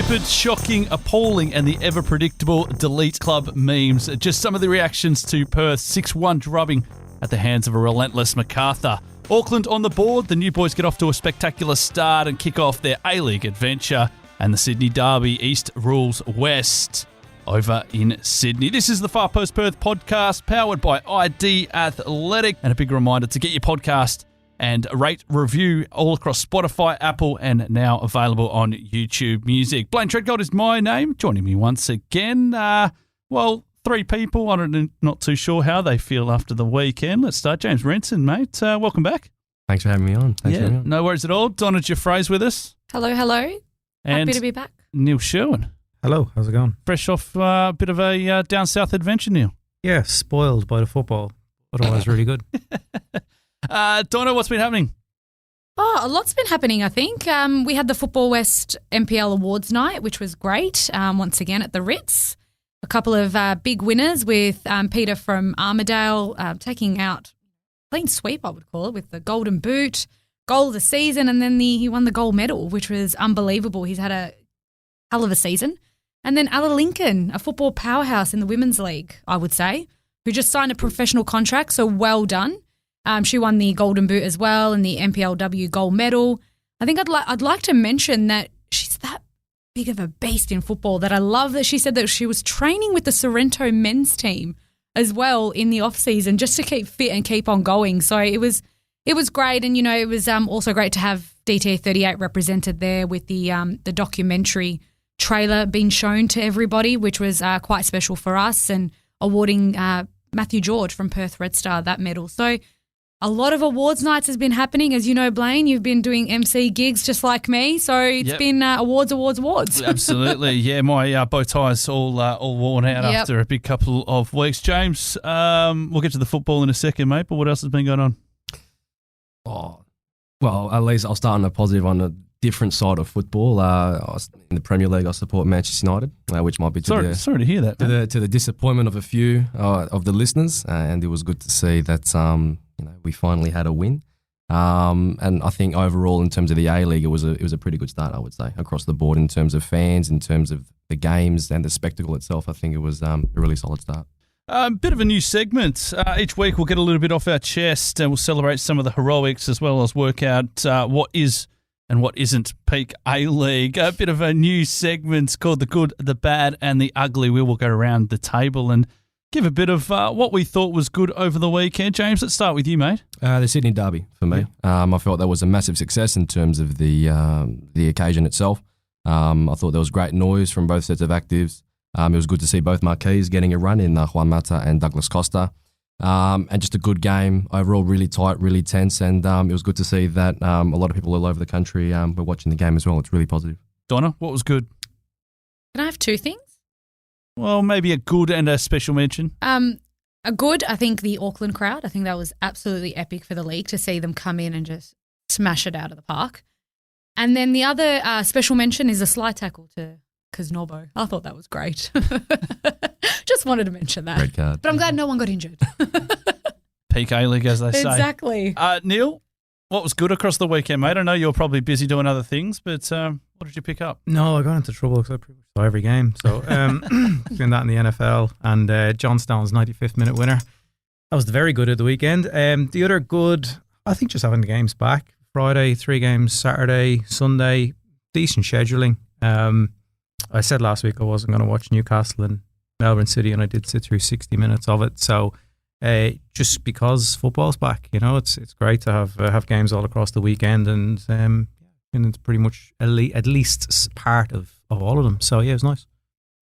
Stupid, shocking, appalling, and the ever-predictable delete club memes. Just some of the reactions to Perth's 6-1 drubbing at the hands of a relentless Macarthur. Auckland on the board. The new boys get off to a spectacular start and kick off their A-League adventure. And the Sydney derby, East rules West over in Sydney. This is the Far Post Perth podcast, powered by ID Athletic. And a big reminder to get your podcast and rate, review all across Spotify, Apple, and now available on YouTube Music. Blayne Treadgold is my name. Joining me once again, three people. I'm not too sure how they feel after the weekend. Let's start. James Renton, mate. Welcome back. Thanks for having me on. No worries at all. Donna Giuffre's with us. Hello. And happy to be back. Neil Sherwin. Hello, how's it going? Fresh off a bit of a down south adventure, Neil. Yeah, spoiled by the football. Otherwise, really good. Donna, what's been happening? Oh, a lot's been happening, I think. We had the Football West MPL Awards night, which was great, once again at the Ritz. A couple of big winners with Peter from Armidale taking out clean sweep, I would call it, with the golden boot, goal of the season, and then he won the gold medal, which was unbelievable. He's had a hell of a season. And then Ella Lincoln, a football powerhouse in the Women's League, I would say, who just signed a professional contract, so well done. She won the Golden Boot as well and the MPLW gold medal. I think I'd like to mention that she's that big of a beast in football that I love that she said that she was training with the Sorrento men's team as well in the off-season just to keep fit and keep on going. So it was great, and, it was also great to have DTA 38 represented there with the documentary trailer being shown to everybody, which was quite special for us, and awarding Matthew George from Perth Red Star that medal. So a lot of awards nights has been happening. As you know, Blayne, you've been doing MC gigs just like me. So it's been awards. Absolutely. Yeah, my bow tie's all worn out after a big couple of weeks. James, we'll get to the football in a second, mate, but what else has been going on? Oh, well, at least I'll start on a positive on a different side of football. In the Premier League, I support Manchester United, which might be sorry to hear that, to the disappointment of a few of the listeners, and it was good to see that we finally had a win. And I think overall, in terms of the A-League, it was a pretty good start, I would say, across the board in terms of fans, in terms of the games and the spectacle itself. I think it was a really solid start. Bit of a new segment. Each week we'll get a little bit off our chest and we'll celebrate some of the heroics as well as work out what is and what isn't peak A-League. A bit of a new segment called The Good, The Bad and The Ugly. We will go around the table and give a bit of what we thought was good over the weekend. James, let's start with you, mate. The Sydney derby for me. I felt that was a massive success in terms of the occasion itself. I thought there was great noise from both sets of actives. It was good to see both marquees getting a run in Juan Mata and Douglas Costa. And just a good game overall, really tight, really tense. And it was good to see that a lot of people all over the country were watching the game as well. It's really positive. Donna, what was good? Can I have two things? Well, maybe a good and a special mention. A good, I think the Auckland crowd. I think that was absolutely epic for the league to see them come in and just smash it out of the park. And then the other special mention is a slide tackle to Kaznorbo. I thought that was great. Just wanted to mention that. Red card. But I'm glad no one got injured. Peak A-League, as they say. Exactly. Neil, what was good across the weekend, mate? I know you're probably busy doing other things, but what did you pick up? No, I got into trouble because I pretty much saw every game. So doing that in the NFL and John Stone's 95th minute winner. That was very good at the weekend. The other good, I think, just having the games back. Friday, 3 games, Saturday, Sunday, decent scheduling. I said last week I wasn't going to watch Newcastle and Melbourne City, and I did sit through 60 minutes of it. So just because football's back, it's great to have games all across the weekend, and it's pretty much at least part of all of them. So yeah, it was nice.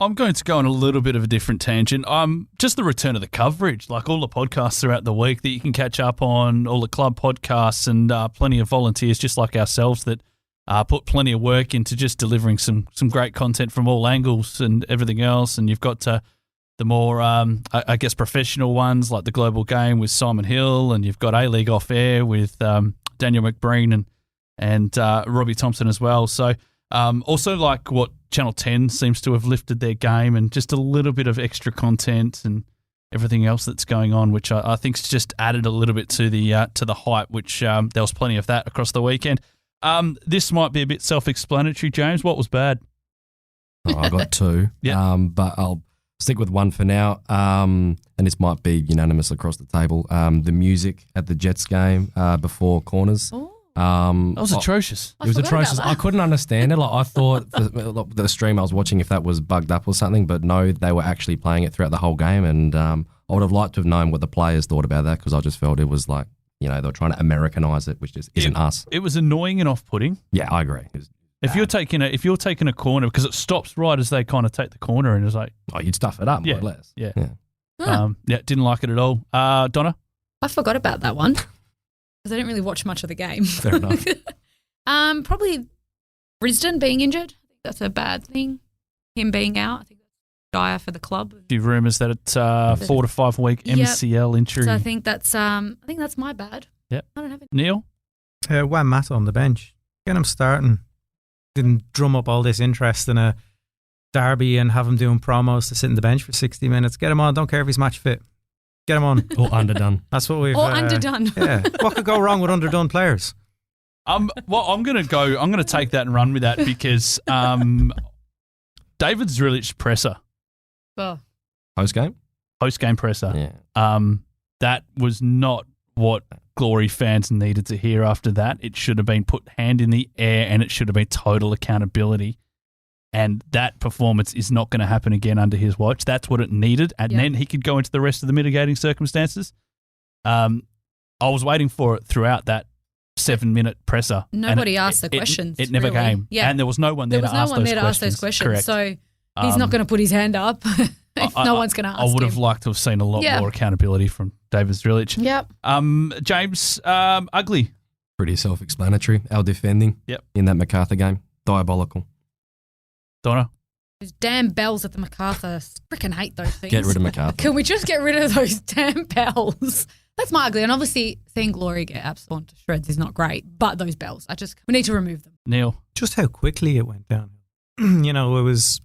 I'm going to go on a little bit of a different tangent. Just the return of the coverage, like all the podcasts throughout the week that you can catch up on, all the club podcasts, and plenty of volunteers just like ourselves that put plenty of work into just delivering some great content from all angles and everything else. And you've got the more, I guess, professional ones like the Global Game with Simon Hill, and you've got A-League Off Air with Daniel McBreen and Robbie Thompson as well. So also like what Channel 10 seems to have lifted their game, and just a little bit of extra content and everything else that's going on, which I think's just added a little bit to the hype, which there was plenty of that across the weekend. This might be a bit self-explanatory, James. What was bad? I got two. Yeah. But I'll stick with one for now. And this might be unanimous across the table. The music at the Jets game before corners. Oh. That was atrocious. It was forgot about atrocious. that. I couldn't understand it. Like I thought the stream I was watching, if that was bugged up or something, but no, they were actually playing it throughout the whole game. And I would have liked to have known what the players thought about that because I just felt it was like, they were trying to Americanize it, which just isn't us. It was annoying and off-putting. Yeah, I agree. It was If you're taking a corner, because it stops right as they kind of take the corner, and it's like, you'd stuff it up more or less. yeah. Huh. Didn't like it at all. Donna? I forgot about that one because I didn't really watch much of the game. Fair enough. Probably Risdon being injured. I think that's a bad thing. Him being out. I think that's dire for the club. A few rumours that it's 4 to 5 week MCL injury. So I think that's my bad. Yep. I don't have it. Neil? Juan Mata on the bench. Get him starting. Didn't drum up all this interest in a derby and have him doing promos to sit in the bench for 60 minutes. Get him on. Don't care if he's match fit. Get him on. Or underdone. That's what we've... Underdone. Yeah. What could go wrong with underdone players? Well, I'm going to take that and run with that because David Zrilic presser, Oh. Post-game? post-game presser, Yeah. that was not what Glory fans needed to hear after that. It should have been put hand in the air and it should have been total accountability. And that performance is not going to happen again under his watch. That's what it needed. And then he could go into the rest of the mitigating circumstances. I was waiting for it throughout that 7-minute presser. Nobody asked the questions. It never really. came. Yeah. And there was no one there, to ask those questions. Correct. So he's not going to put his hand up if no one's going to ask him. I would have liked to have seen a lot more accountability from David Zrilic. Yep. James, ugly. Pretty self-explanatory. Our defending in that Macarthur game, diabolical. Donna? Those damn bells at the Macarthur. Freaking hate those things. Get rid of Macarthur. Can we just get rid of those damn bells? That's my ugly. And obviously, seeing Glory get absent to shreds is not great. But those bells, we need to remove them. Neil? Just how quickly it went down. It was...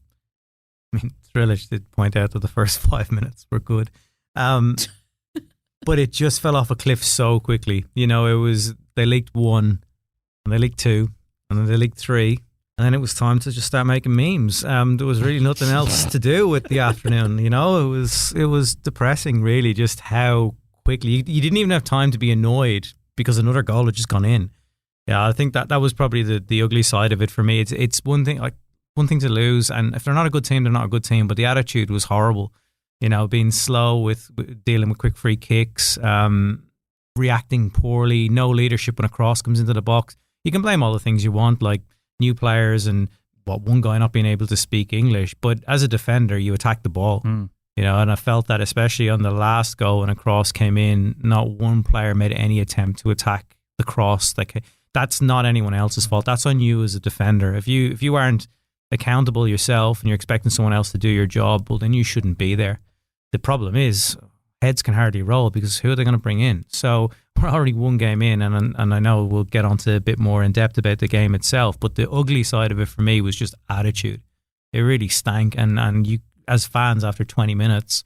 Zrilic did point out that the first 5 minutes were good. But it just fell off a cliff so quickly. It was... They leaked 1, and they leaked 2, and then they leaked 3. And then it was time to just start making memes. There was really nothing else to do with the afternoon. It was depressing, really, just how quickly you didn't even have time to be annoyed because another goal had just gone in. Yeah, I think that was probably the ugly side of it for me. It's one thing to lose, and if they're not a good team, they're not a good team. But the attitude was horrible. Being slow with dealing with quick free kicks, reacting poorly, no leadership when a cross comes into the box. You can blame all the things you want, like new players and one guy not being able to speak English, but as a defender you attack the ball, and I felt that especially on the last goal when a cross came in, not one player made any attempt to attack the cross. That's not anyone else's fault. That's on you as a defender. If you aren't accountable yourself and you're expecting someone else to do your job, well then you shouldn't be there. The problem is heads can hardly roll because who are they going to bring in? So we're already one game in, and I know we'll get onto a bit more in depth about the game itself, but the ugly side of it for me was just attitude. It really stank, and you as fans after 20 minutes,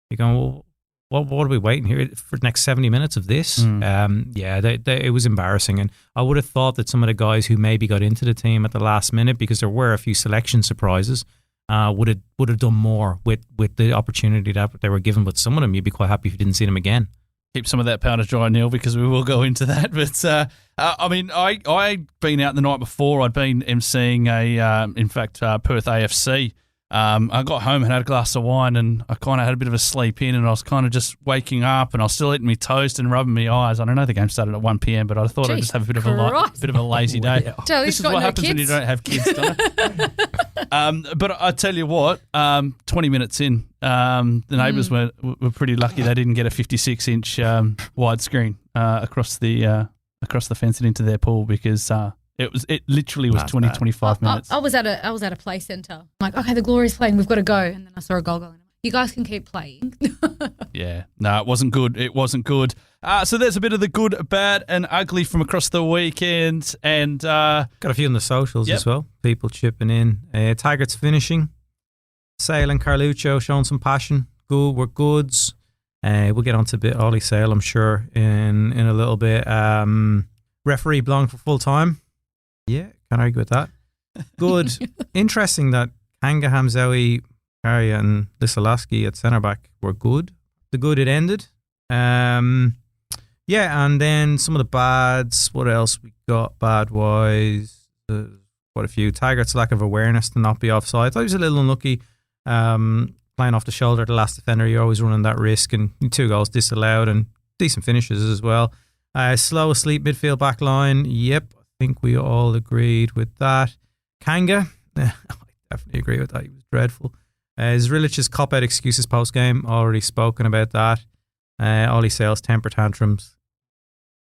you're going, well, what are we waiting here for the next 70 minutes of this? It was embarrassing, and I would have thought that some of the guys who maybe got into the team at the last minute, because there were a few selection surprises, would have done more with the opportunity that they were given. But some of them, you'd be quite happy if you didn't see them again. Keep some of that powder dry, Neil, because we will go into that. But I'd been out the night before. I'd been emceeing Perth AFC. I got home and had a glass of wine, and I kind of had a bit of a sleep in, and I was kind of just waking up, and I was still eating my toast and rubbing my eyes. I don't know, the game started at 1 p.m, but I thought I'd just have a bit of a lazy day. Yeah. This is what happens when you don't have kids, don't it? But I tell you what, 20 minutes in, the neighbours were pretty lucky they didn't get a 56-inch widescreen across the fence and into their pool, because it literally was 25 minutes. I was at a play centre. I'm like, okay, the Glory's playing, we've got to go. And then I saw a goal going. You guys can keep playing. Yeah, no, it wasn't good. It wasn't good. So there's a bit of the good, bad, and ugly from across the weekend, and got a few on the socials as well. People chipping in. Taggart's finishing. Sale and Carluccio showing some passion. Good, we're goods. We'll get on to a bit Ollie Sale, I'm sure, in a little bit. Referee belonged for full time. Yeah, can't argue with that. Good. Interesting that Kanga, Hamzaoui, Karia and Lisolaski at centre back were good. The good it ended. And then some of the bads. What else we got bad wise? Quite a few. Taggart's lack of awareness to not be offside. I thought he was a little unlucky. Playing off the shoulder, the last defender, you're always running that risk, and 2 goals disallowed and decent finishes as well. Slow asleep midfield back line. Yep, I think we all agreed with that. Kanga, I definitely agree with that. He was dreadful. Zrilich's cop-out excuses post-game, already spoken about that. Ollie Sales temper tantrums.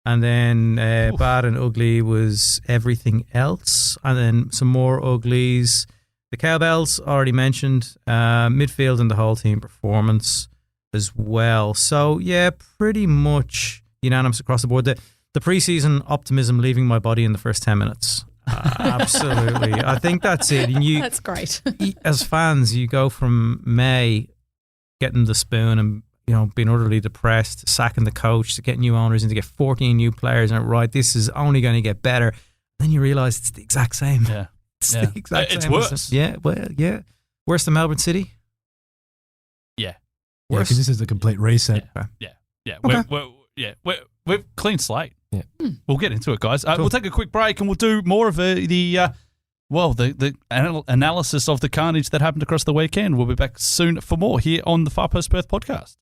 And then bad and ugly was everything else. And then some more uglies. The cowbells, already mentioned. Midfield and the whole team performance as well. So, yeah, pretty much unanimous across the board. The pre-season optimism leaving my body in the first 10 minutes. Absolutely. I think that's it. And that's great. As fans, you go from May getting the spoon and being utterly depressed, sacking the coach, to get new owners and to get 14 new players, and right, this is only going to get better. Then you realise it's the exact same. Yeah. It's the exact same. It's worse. Yeah, well, yeah. Worse than Melbourne City? Yeah. Yeah, because this is a complete reset. Yeah. Okay. We're clean slate. Yeah. We'll get into it, guys. Cool. We'll take a quick break and we'll do more of the analysis of the carnage that happened across the weekend. We'll be back soon for more here on the Far Post Perth podcast.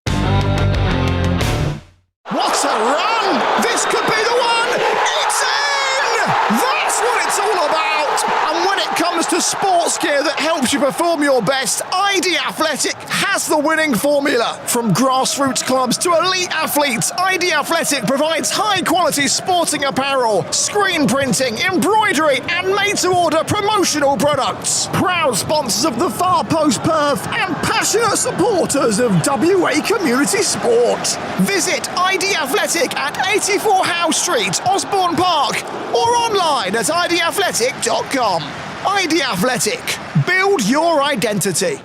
What a run! This could be the one! It's in! That's what it's all about! And when it comes to sports gear that helps you perform your best, ID Athletic has the winning formula. From grassroots clubs to elite athletes, ID Athletic provides high-quality sporting apparel, screen printing, embroidery, and made-to-order promotional products. Proud sponsors of the Far Post Perth and passionate supporters of WA community sport. Visit ID Athletic at 84 Howe Street, Osborne Park, or online at idathletic.com. ID Athletic. Build your identity.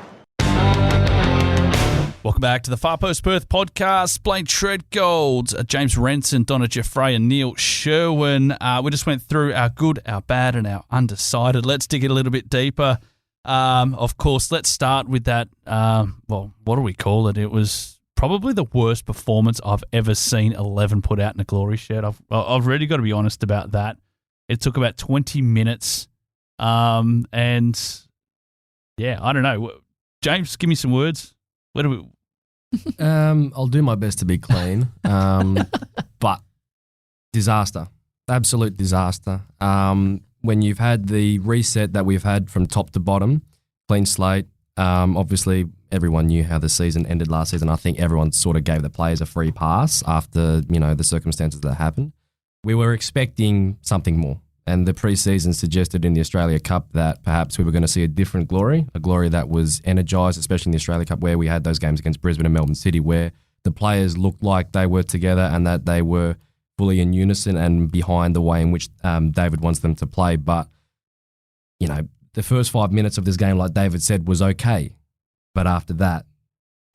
Welcome back to the Far Post Perth podcast. Blayne Treadgold, James Renton, Donna, Giuffre and Neil Sherwin. We just went through our good, our bad and our undecided. Let's dig it a little bit deeper. Of course, let's start with that, what do we call it? It was probably the worst performance I've ever seen 11 put out in a Glory shirt. I've really got to be honest about that. It took about 20 minutes. And yeah, I don't know. James, give me some words. Where do we? I'll do my best to be clean, but disaster, absolute disaster. When you've had the reset that we've had from top to bottom, clean slate, obviously everyone knew how the season ended last season. I think everyone sort of gave the players a free pass after, the circumstances that happened. We were expecting something more. And the pre-season suggested in the Australia Cup that perhaps we were going to see a different Glory, a Glory that was energised, especially in the Australia Cup where we had those games against Brisbane and Melbourne City where the players looked like they were together and that they were fully in unison and behind the way in which David wants them to play. But, the first 5 minutes of this game, like David said, was okay. But after that,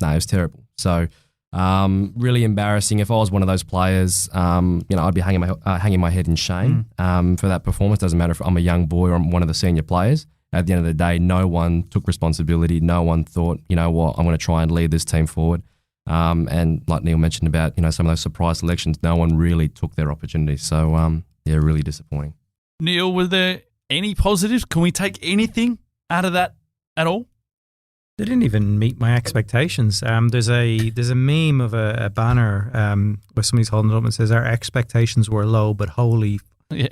no, it was terrible. So really embarrassing. If I was one of those players, I'd be hanging my head in shame for that performance. Doesn't matter if I'm a young boy or I'm one of the senior players. At the end of the day, no one took responsibility. No one thought, you know what, I'm going to try and lead this team forward. And like Neil mentioned about, some of those surprise selections, no one really took their opportunity. So, really disappointing. Neil, were there any positives? Can we take anything out of that at all? They didn't even meet my expectations. There's a meme of a banner where somebody's holding it up and says, "Our expectations were low, but holy." Yeah.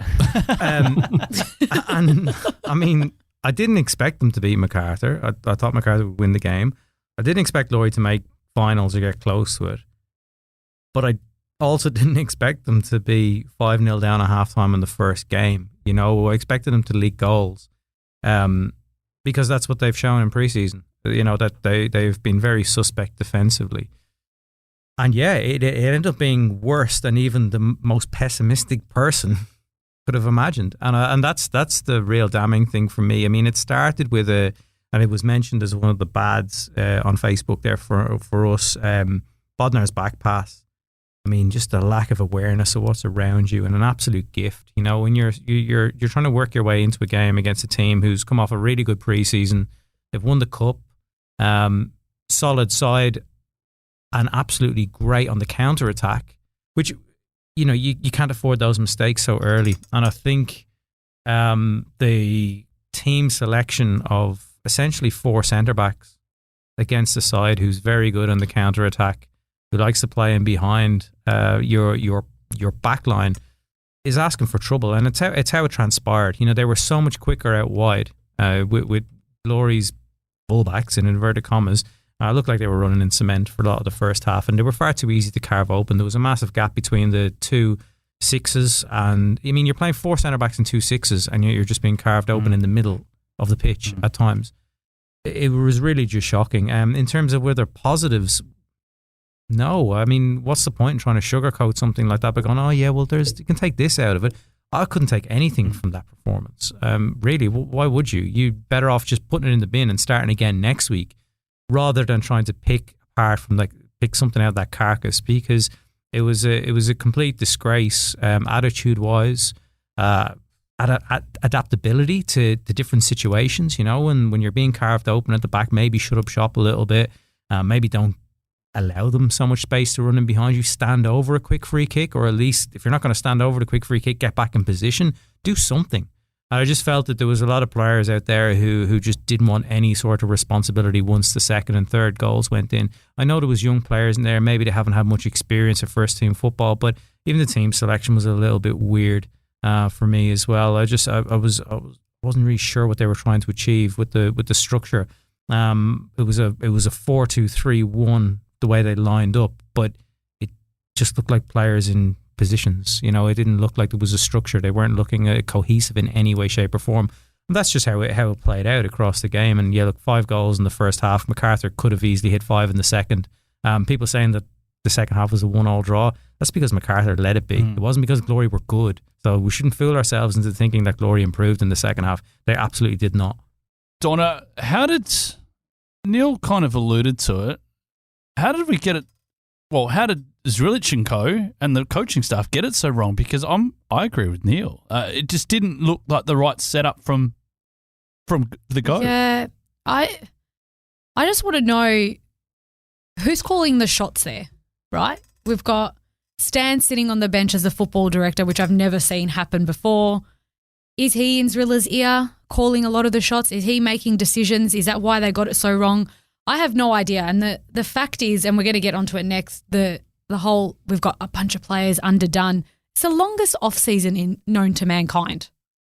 And I mean, I didn't expect them to beat Macarthur. I thought Macarthur would win the game. I didn't expect Glory to make finals or get close to it. But I also didn't expect them to be 5-0 down at halftime in the first game. I expected them to leak goals because that's what they've shown in preseason. That they've been very suspect defensively. And yeah, it ended up being worse than even the most pessimistic person could have imagined. And that's the real damning thing for me. I mean, it started with and it was mentioned as one of the bads on Facebook there for us, Bodner's back pass. I mean, just the lack of awareness of what's around you and an absolute gift. When you're trying to work your way into a game against a team who's come off a really good preseason, They've won the cup. Solid side and absolutely great on the counter attack, which you can't afford those mistakes so early. And I think the team selection of essentially 4 centre backs against a side who's very good on the counter attack, who likes to play in behind your back line, is asking for trouble. And it's how it transpired. They were so much quicker out wide with Glory's fullbacks in inverted commas. Looked like they were running in cement for a lot of the first half, and they were far too easy to carve open. There was a massive gap between the 2 6s, and you're playing 4 centre backs and 2 6s, and you're just being carved open in the middle of the pitch at times. It was really just shocking. In terms of whether positives, no. What's the point in trying to sugarcoat something like that by going, oh yeah, well, you can take this out of it. I couldn't take anything from that performance. Really, why would you? You're better off just putting it in the bin and starting again next week, rather than trying to pick something out of that carcass, because it was a complete disgrace, attitude wise, adaptability to different situations. When you're being carved open at the back, maybe shut up shop a little bit, maybe don't allow them so much space to run in behind you. Stand over a quick free kick, or at least if you're not going to stand over the quick free kick, get back in position, do something. And I just felt that there was a lot of players out there who just didn't want any sort of responsibility once the second and third goals went in. I know there was young players in there. Maybe they haven't had much experience of first team football, but even the team selection was a little bit weird for me as well. I wasn't really sure what they were trying to achieve with the structure. It was a 4-2-3-1 the way they lined up, but it just looked like players in positions. It didn't look like there was a structure. They weren't looking cohesive in any way, shape or form. And that's just how it played out across the game. And 5 goals in the first half. Macarthur could have easily hit 5 in the second. People saying that the second half was a 1-1 draw. That's because Macarthur let it be. It wasn't because Glory were good. So we shouldn't fool ourselves into thinking that Glory improved in the second half. They absolutely did not. Donna, Neil kind of alluded to it. How did we get it? Well, how did Zrilic and co and the coaching staff get it so wrong? Because I agree with Neil. It just didn't look like the right setup from the go. Yeah, I just want to know who's calling the shots there, right? We've got Stan sitting on the bench as the football director, which I've never seen happen before. Is he in Zrilla's ear calling a lot of the shots? Is he making decisions? Is that why they got it so wrong? I have no idea. And the fact is, and we're going to get onto it next, the whole, we've got a bunch of players underdone. It's the longest off-season known to mankind.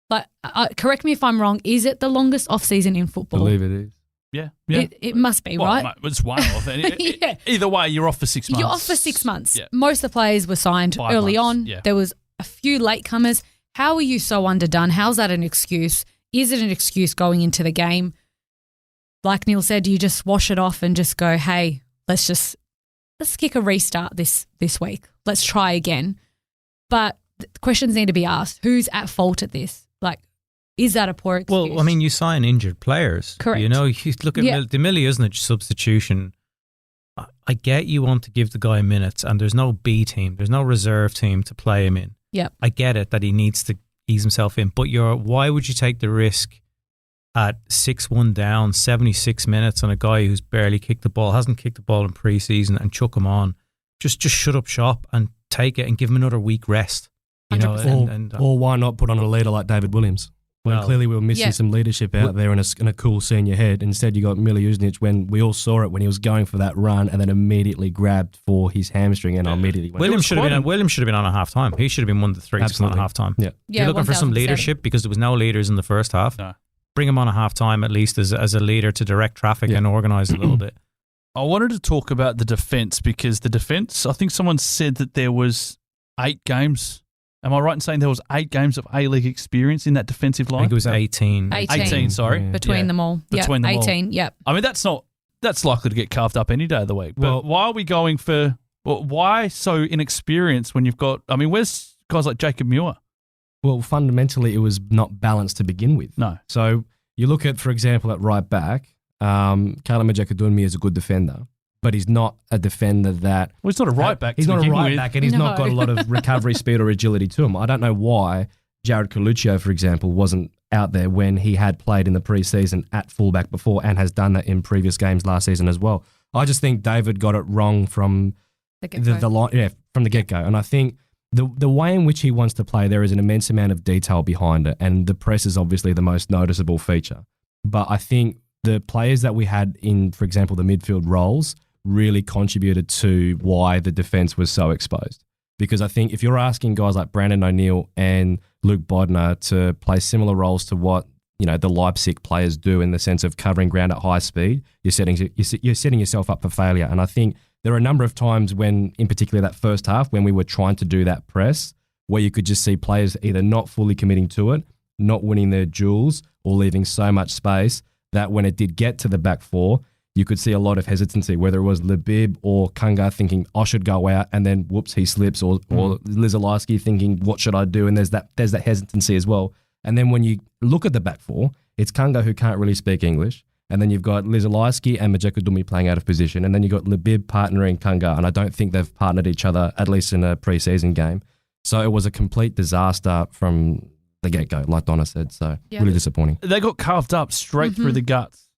Like, correct me if I'm wrong, is it the longest off-season in football? I believe it is. Yeah. It must be, right? Mate, it's one off. Yeah. Either way, you're off for 6 months. You're off for 6 months. Yeah. Most of the players were signed 5 early months, on. yeah. There was a few latecomers. How are you so underdone? How's that an excuse? Is it an excuse going into the game? Like Neil said, do you just wash it off and just go, hey, let's kick a restart this week. Let's try again. But questions need to be asked. Who's at fault at this? Like, is that a poor excuse? Well, you sign injured players. Correct. You look at the Millie isn't a substitution. I get you want to give the guy minutes, and there's no B team, there's no reserve team to play him in. Yep. I get it that he needs to ease himself in, but why would you take the risk at 6-1 down, 76 minutes on a guy who's barely kicked the ball, hasn't kicked the ball in pre-season, and chuck him on? Just shut up shop and take it and give him another week rest. Or why not put on a leader like David Williams? When clearly we were missing some leadership out there and a cool senior head. Instead, you got Miliusnic when we all saw it when he was going for that run and then immediately grabbed for his hamstring and immediately went. Williams should have been on at half time. He should have been one of the 3 to on at half time. Yeah. You're looking for some leadership because there was no leaders in the first half. No. Bring him on at half time at least as a leader to direct traffic and organise a little bit. I wanted to talk about the defence because the defence, I think someone said that there was 8 games. Am I right in saying there was 8 games of A-League experience in that defensive line? I think it was 18. 18, sorry. Yeah. Between them all. Between them all. 18, yep. I mean, that's likely to get carved up any day of the week. But why are we going for, why so inexperienced when you've got, I mean, where's guys like Jacob Muir? Well, fundamentally, it was not balanced to begin with. No. So you look at, for example, at right back, Kalama Jakadunmi is a good defender, but he's not a defender that... Well, he's not a right back. He's not a right back, and he's not got a lot of recovery speed or agility to him. I don't know why Jared Coluccio, for example, wasn't out there when he had played in the preseason at fullback before and has done that in previous games last season as well. I just think David got it wrong from from the get-go. And I think the way in which he wants to play, there is an immense amount of detail behind it, and the press is obviously the most noticeable feature. But I think the players that we had in, for example, the midfield roles really contributed to why the defence was so exposed. Because I think if you're asking guys like Brandon O'Neill and Luke Bodner to play similar roles to what the Leipzig players do in the sense of covering ground at high speed, you're setting yourself up for failure. And I think there are a number of times when, in particular that first half, when we were trying to do that press, where you could just see players either not fully committing to it, not winning their duels, or leaving so much space that when it did get to the back four, you could see a lot of hesitancy, whether it was Labib or Kunga thinking, I should go out, and then whoops, he slips, or Lizalewski thinking, what should I do? And there's that hesitancy as well. And then when you look at the back four, it's Kunga who can't really speak English. And then you've got Lizalewski and Majeka playing out of position. And then you've got Labib partnering Kunga. And I don't think they've partnered each other, at least in a preseason game. So it was a complete disaster from the get-go, like Donna said. So really disappointing. They got carved up straight through the guts.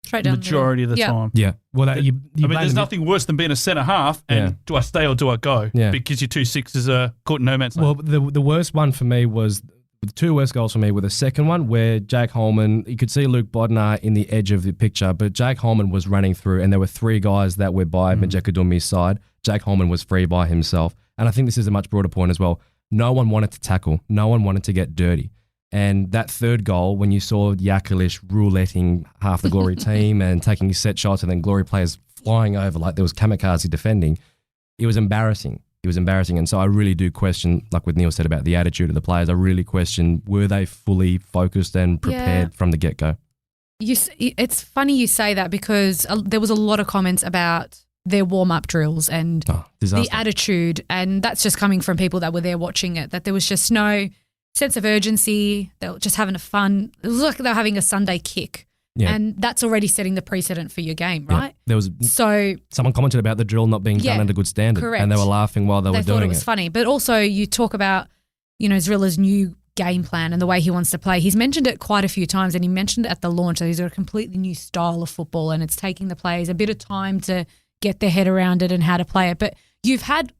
Straight down majority of the time. Yeah. Well, there's nothing worse than being a centre half and do I stay or do I go? Yeah. Because your 2 6s are caught in no man's land. Well, the worst one for me was, the two worst goals for me were the second one where Jake Holman, you could see Luke Bodnar in the edge of the picture, but Jake Holman was running through and there were 3 guys that were by Majeka Dummi's side. Jake Holman was free by himself. And I think this is a much broader point as well. No one wanted to tackle. No one wanted to get dirty. And that third goal, when you saw Jakalic rouletting half the Glory team and taking set shots and then Glory players flying over like there was kamikaze defending, it was embarrassing. It was embarrassing. And so I really do question, like what Neil said about the attitude of the players, I really question, were they fully focused and prepared from the get-go? It's funny you say that because there was a lot of comments about their warm-up drills and the attitude, and that's just coming from people that were there watching it, that there was just no sense of urgency. They were just having fun. It was like they were having a Sunday kick. Yeah. And that's already setting the precedent for your game, right? Yeah. Someone commented about the drill not being done at a good standard. Correct. And they were laughing while they were doing it. They thought it was funny. But also you talk about, Zrilla's new game plan and the way he wants to play. He's mentioned it quite a few times, and he mentioned it at the launch that he's got a completely new style of football and it's taking the players a bit of time to get their head around it and how to play it. But you've had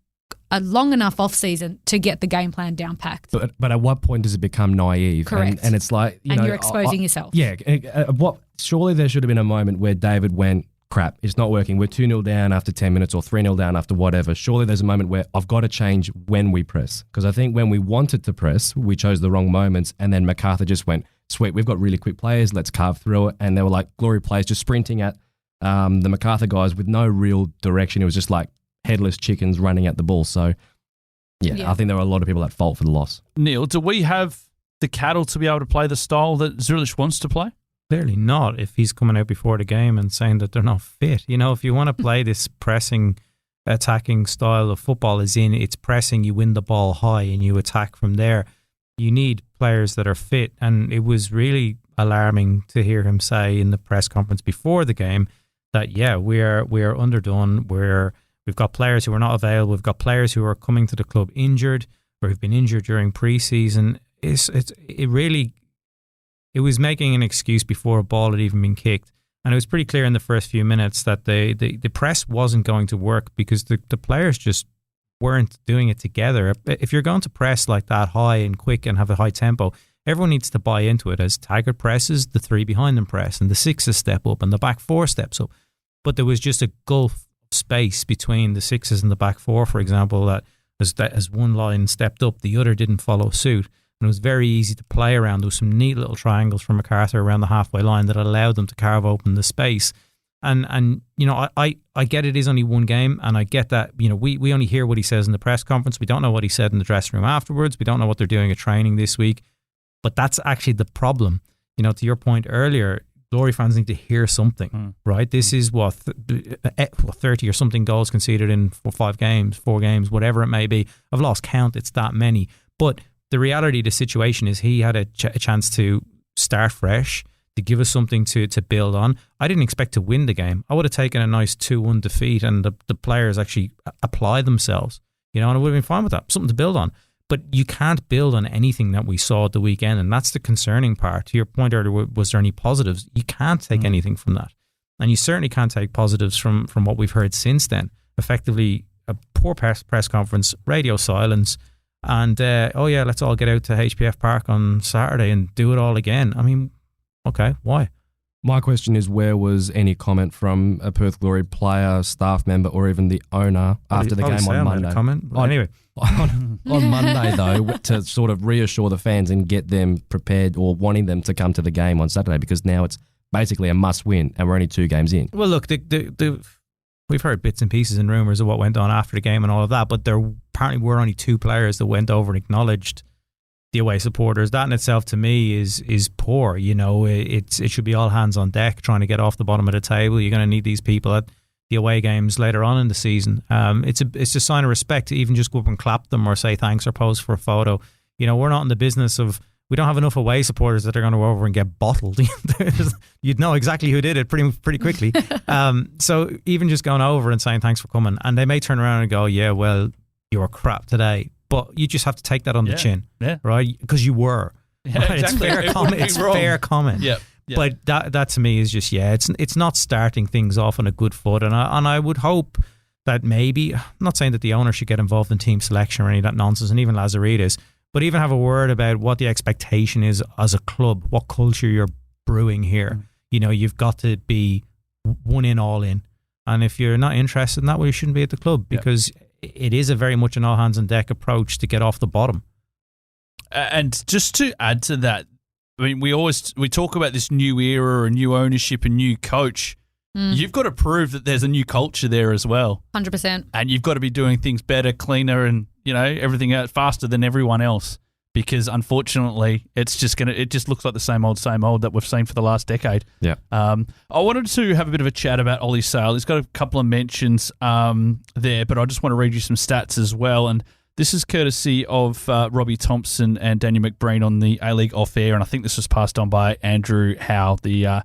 a long enough off-season to get the game plan down packed. But at what point does it become naive? Correct. And it's like, you're exposing yourself. Yeah. Surely there should have been a moment where David went, crap, it's not working. We're 2-0 down after 10 minutes or 3-0 down after whatever. Surely there's a moment where I've got to change when we press. Because I think when we wanted to press, we chose the wrong moments. And then Macarthur just went, sweet, we've got really quick players. Let's carve through it. And they were like Glory players just sprinting at the Macarthur guys with no real direction. It was just like headless chickens running at the ball. So, I think there were a lot of people at fault for the loss. Neil, do we have the cattle to be able to play the style that Zrilic wants to play? Clearly not, if he's coming out before the game and saying that they're not fit. If you want to play this pressing, attacking style of football, as in it's pressing, you win the ball high and you attack from there, you need players that are fit. And it was really alarming to hear him say in the press conference before the game that, we are underdone, we've got players who are not available, we've got players who are coming to the club injured or who've been injured during pre-season. It was making an excuse before a ball had even been kicked. And it was pretty clear in the first few minutes that the press wasn't going to work because the players just weren't doing it together. If you're going to press like that high and quick and have a high tempo, everyone needs to buy into it. As Taggart presses, the 3 behind them press, and the 6s step up, and the back 4 steps up. But there was just a gulf of space between the 6s and the back 4, for example, that as one line stepped up, the other didn't follow suit. And it was very easy to play around. There was some neat little triangles from Macarthur around the halfway line that allowed them to carve open the space. And I get it is only one game, and I get that, we only hear what he says in the press conference. We don't know what he said in the dressing room afterwards. We don't know what they're doing at training this week. But that's actually the problem. To your point earlier, Glory fans need to hear something, right? This is 30 or something goals conceded in 4 games, whatever it may be. I've lost count. It's that many. But the reality of the situation is he had a chance to start fresh, to give us something to build on. I didn't expect to win the game. I would have taken a nice 2-1 defeat and the players actually apply themselves, and I would have been fine with that, something to build on. But you can't build on anything that we saw at the weekend, and that's the concerning part. To your point earlier, was there any positives? You can't take anything from that. And you certainly can't take positives from what we've heard since then. Effectively, a poor press conference, radio silence, and, let's all get out to HPF Park on Saturday and do it all again. I mean, okay, why? My question is, where was any comment from a Perth Glory player, staff member, or even the owner after the game on Monday? Comment. Anyway. on Monday, though, to sort of reassure the fans and get them prepared or wanting them to come to the game on Saturday, because now it's basically a must-win and we're only 2 games in. Well, look, we've heard bits and pieces and rumours of what went on after the game and all of that, but there apparently were only 2 players that went over and acknowledged the away supporters. That in itself, to me, is poor. You know, it should be all hands on deck trying to get off the bottom of the table. You're going to need these people at the away games later on in the season. It's a sign of respect to even just go up and clap them or say thanks or pose for a photo. You know, we're not in the business of, we don't have enough away supporters that are going to go over and get bottled. You'd know exactly who did it pretty quickly. So even just going over and saying thanks for coming, and they may turn around and go, yeah, well, you were crap today, but you just have to take that on the chin, right? Because you were. Yeah, right? exactly. It's fair comment. Yep. Yep. But that to me is just, it's not starting things off on a good foot. And I would hope that maybe, I'm not saying that the owner should get involved in team selection or any of that nonsense, and even Lazaridis, but even have a word about what the expectation is as a club, what culture you're brewing here. You know, you've got to be one in, all in. And if you're not interested in that, well, you shouldn't be at the club, because it is a very much an all hands on deck approach to get off the bottom. And just to add to that, I mean, we talk about this new era and new ownership and new coach. You've got to prove that there's a new culture there as well. 100%. And you've got to be doing things better, cleaner, and, you know, everything out faster than everyone else. Because unfortunately, it just looks like the same old that we've seen for the last decade. Yeah. I wanted to have a bit of a chat about Ollie Sale. He's got a couple of mentions there, but I just want to read you some stats as well. And this is courtesy of Robbie Thompson and Daniel McBreen on the A-League off-air, and I think this was passed on by Andrew Howe, the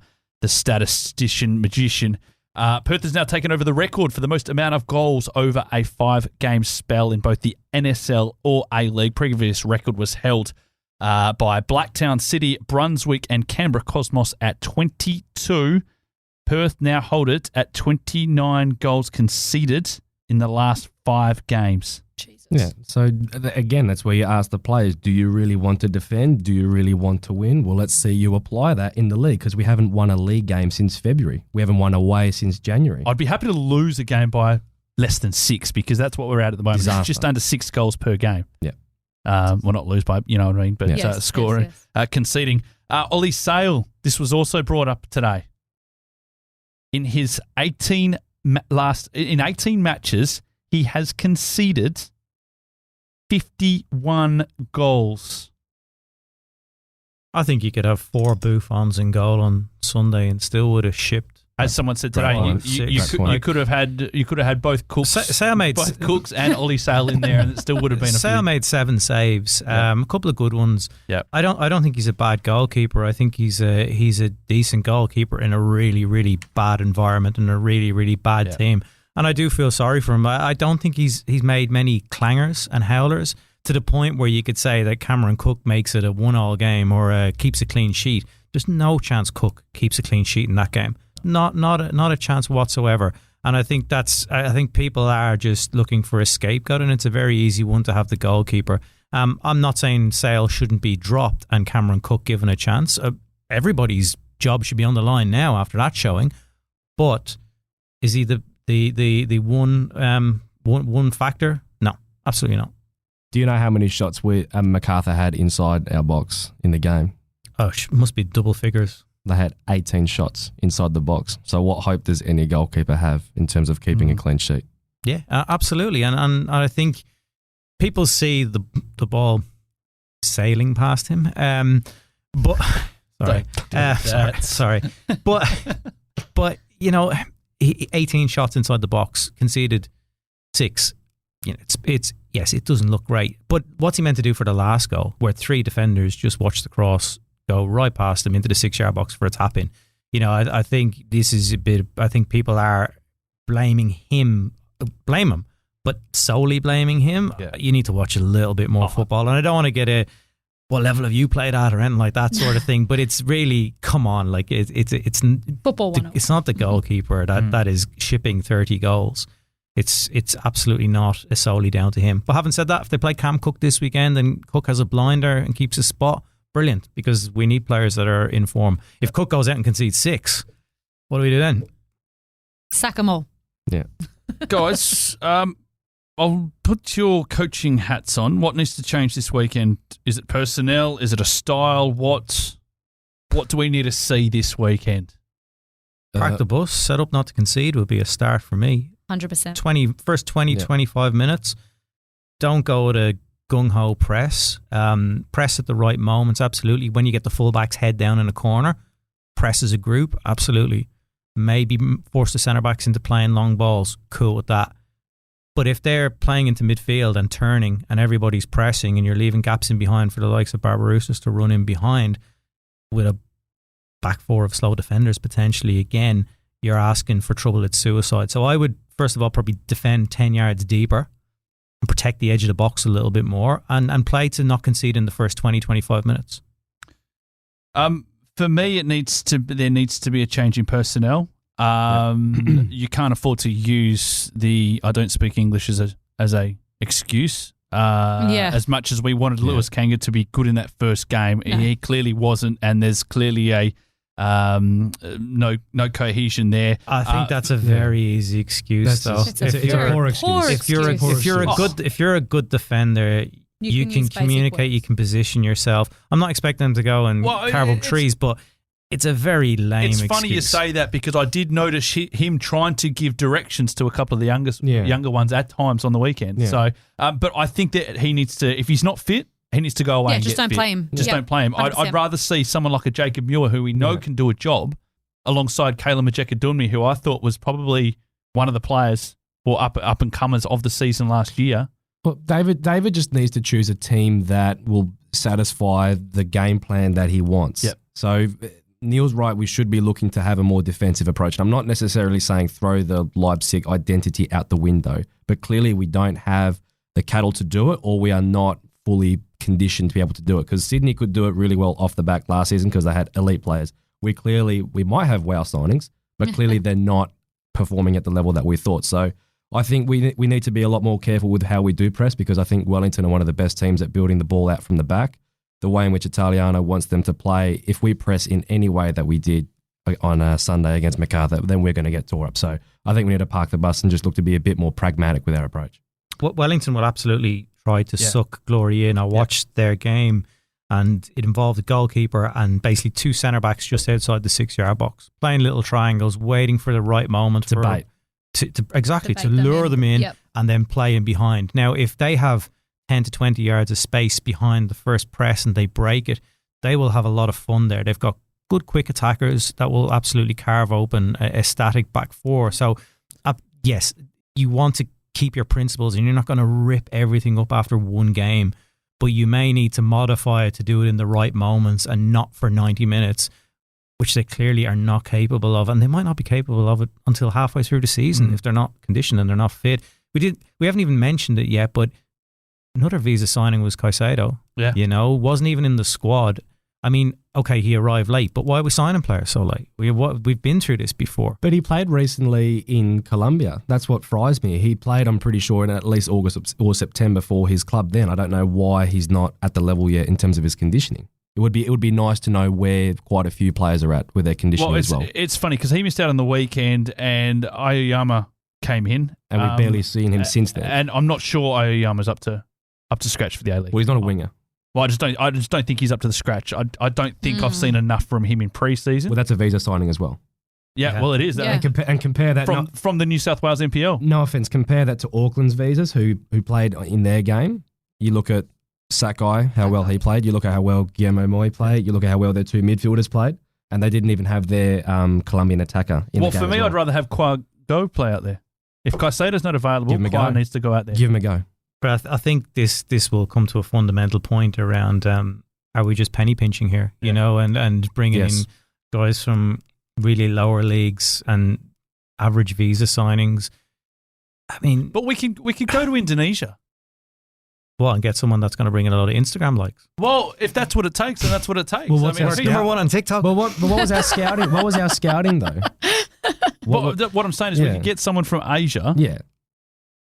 statistician magician. Perth has now taken over the record for the most amount of goals over a 5-game spell in both the NSL or A-League. Previous record was held by Blacktown City, Brunswick and Canberra Cosmos at 22. Perth now hold it at 29 goals conceded in the last 5 games. Yeah, so again, that's where you ask the players, do you really want to defend? Do you really want to win? Well, let's see you apply that in the league, because we haven't won a league game since February. We haven't won away since January. I'd be happy to lose a game by less than 6, because that's what we're at the moment. Disaster. It's just under 6 goals per game. Yeah. Well, not lose by, you know what I mean, but scoring, yes. Conceding. Ollie Sale, this was also brought up today. In his 18 matches, he has conceded 51 goals. I think you could have 4 Buffons in goal on Sunday and still would have shipped. As someone said today, you could have had both Cooks, both Cooks and Ollie Sale in there, and it still would have been a Sale made 7 saves, a couple of good ones. Yeah, I don't think he's a bad goalkeeper. I think he's a decent goalkeeper in a really, really bad environment and a really, really bad team. And I do feel sorry for him. I don't think he's made many clangers and howlers to the point where you could say that Cameron Cook makes it a 1-1 game or keeps a clean sheet. There's no chance Cook keeps a clean sheet in that game. Not a chance whatsoever. And I think people are just looking for a scapegoat, and it's a very easy one to have the goalkeeper. I'm not saying Sale shouldn't be dropped and Cameron Cook given a chance. Everybody's job should be on the line now after that showing. But is he the one factor? No, absolutely not. Do you know how many shots Macarthur had inside our box in the game? Oh, it must be double figures. They had 18 shots inside the box. So what hope does any goalkeeper have in terms of keeping a clean sheet? Yeah, absolutely. And I think people see the ball sailing past him. But sorry. But you know, 18 shots inside the box, conceded 6. You know, it doesn't look great. But what's he meant to do for the last goal, where 3 defenders just watch the cross go right past him into the 6-yard box for a tap in? You know, I think this is a bit. I think people are blaming him. Blame him But solely blaming him, you need to watch a little bit more football. And I don't want to get what level have you played at or anything like that sort of thing. But it's really, come on, like it's Football 101. It's not the goalkeeper that is shipping 30 goals. It's absolutely not solely down to him. But having said that, if they play Cam Cook this weekend and Cook has a blinder and keeps his spot, brilliant, because we need players that are in form. If Cook goes out and concedes 6, what do we do then? Sack them all. Yeah. Guys, I'll put your coaching hats on. What needs to change this weekend? Is it personnel? Is it a style? What do we need to see this weekend? Park the bus, set up not to concede would be a start for me. 100%. First 25 minutes, don't go to gung-ho press. Press at the right moments, absolutely. When you get the fullbacks head down in a corner, press as a group, absolutely. Maybe force the centre-backs into playing long balls, cool with that. But if they're playing into midfield and turning and everybody's pressing and you're leaving gaps in behind for the likes of Barbarouses to run in behind with a back four of slow defenders potentially, again, you're asking for trouble. It's suicide. So I would, first of all, probably defend 10 yards deeper and protect the edge of the box a little bit more and play to not concede in the first 20-25 minutes. For me, there needs to be a change in personnel. You can't afford to use the I don't speak English as a excuse. As much as we wanted Lewis Kanga to be good in that first game, he clearly wasn't, and there's clearly a no cohesion there. I think that's a very easy excuse, though. It's a poor excuse. If you're a good defender, you can communicate, you can position yourself. I'm not expecting them to go and carve up trees, but it's a very lame excuse. It's funny you say that because I did notice him trying to give directions to a couple of the younger ones at times on the weekend. Yeah. So, but I think that he needs to, if he's not fit, he needs to go away and just get don't fit. play him. Just don't play him. I'd rather see someone like a Jacob Muir who we know can do a job alongside Kayla Majeka-Dunmi, who I thought was probably one of the players or up and comers of the season last year. Well, David just needs to choose a team that will satisfy the game plan that he wants. Yep. So Neil's right, we should be looking to have a more defensive approach. And I'm not necessarily saying throw the Leipzig identity out the window, but clearly we don't have the cattle to do it, or we are not fully conditioned to be able to do it. Because Sydney could do it really well off the back last season because they had elite players. We might have wow signings, but clearly they're not performing at the level that we thought. So I think we need to be a lot more careful with how we do press, because I think Wellington are one of the best teams at building the ball out from the back. The way in which Italiano wants them to play, if we press in any way that we did on Sunday against Macarthur, then we're going to get tore up. So I think we need to park the bus and just look to be a bit more pragmatic with our approach. Wellington will absolutely try to suck Glory in. I watched their game and it involved a goalkeeper and basically two centre-backs just outside the 6-yard box, playing little triangles, waiting for the right moment to bait. To lure them in and then play in behind. Now, if they have 10 to 20 yards of space behind the first press and they break it, they will have a lot of fun there. They've got good quick attackers that will absolutely carve open a static back four. So, yes, you want to keep your principles and you're not going to rip everything up after one game, but you may need to modify it to do it in the right moments and not for 90 minutes, which they clearly are not capable of, and they might not be capable of it until halfway through the season if they're not conditioned and they're not fit. We haven't even mentioned it yet, but another visa signing was Caicedo. Yeah. Wasn't even in the squad. I mean, okay, he arrived late, but why are we signing players so late? We've been through this before. But he played recently in Colombia. That's what fries me. He played, I'm pretty sure, in at least August or September for his club then. I don't know why he's not at the level yet in terms of his conditioning. It would be nice to know where quite a few players are at with their conditioning as well. It's funny because he missed out on the weekend and Aoyama came in. And we've barely seen him since then. And I'm not sure Aoyama's up to scratch for the A-League. Well, he's not a winger. Well, I just don't think he's up to the scratch. I don't think I've seen enough from him in pre-season. Well, that's a visa signing as well. Yeah. Well, it is. Yeah. And compare that from the New South Wales NPL. No offense, compare that to Auckland's visas who played in their game. You look at Sakai, how well he played. You look at how well Guillermo Moy played. You look at how well their two midfielders played, and they didn't even have their Colombian attacker in the game. Well, for me, I'd rather have Quago play out there. If Caicedo's not available, Quago needs to go out there. Give him a go. But I think this will come to a fundamental point around are we just penny pinching here, and bringing in guys from really lower leagues and average visa signings. I mean, But we could go to Indonesia. well, and get someone that's going to bring in a lot of Instagram likes. Well, if that's what it takes, then that's what it takes. Well, what's our Number one on TikTok. But what was our scouting? What was our scouting though? What I'm saying is we Yeah. could get someone from Asia. Yeah.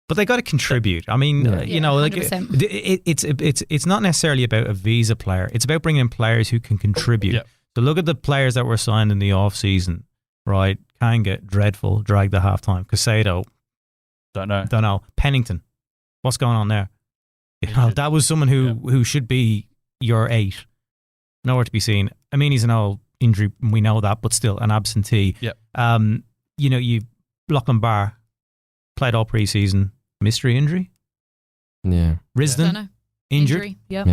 But they got to contribute. I mean, Yeah. you know, like 100%. it's not necessarily about a visa player. It's about bringing in players who can contribute. Yeah. So look at the players that were signed in the off season, right? Kanga, dreadful, dragged at halftime. Casado, Don't know. don't know. Pennington, what's going on there? You know, that was someone who should be your 8. Nowhere to be seen. I mean, he's an old injury, we know that, but still an absentee. Yep. You know, you Lachlan Barr played all preseason. Mystery injury. Yeah. Risden Don't know. injured. Injury. Yep.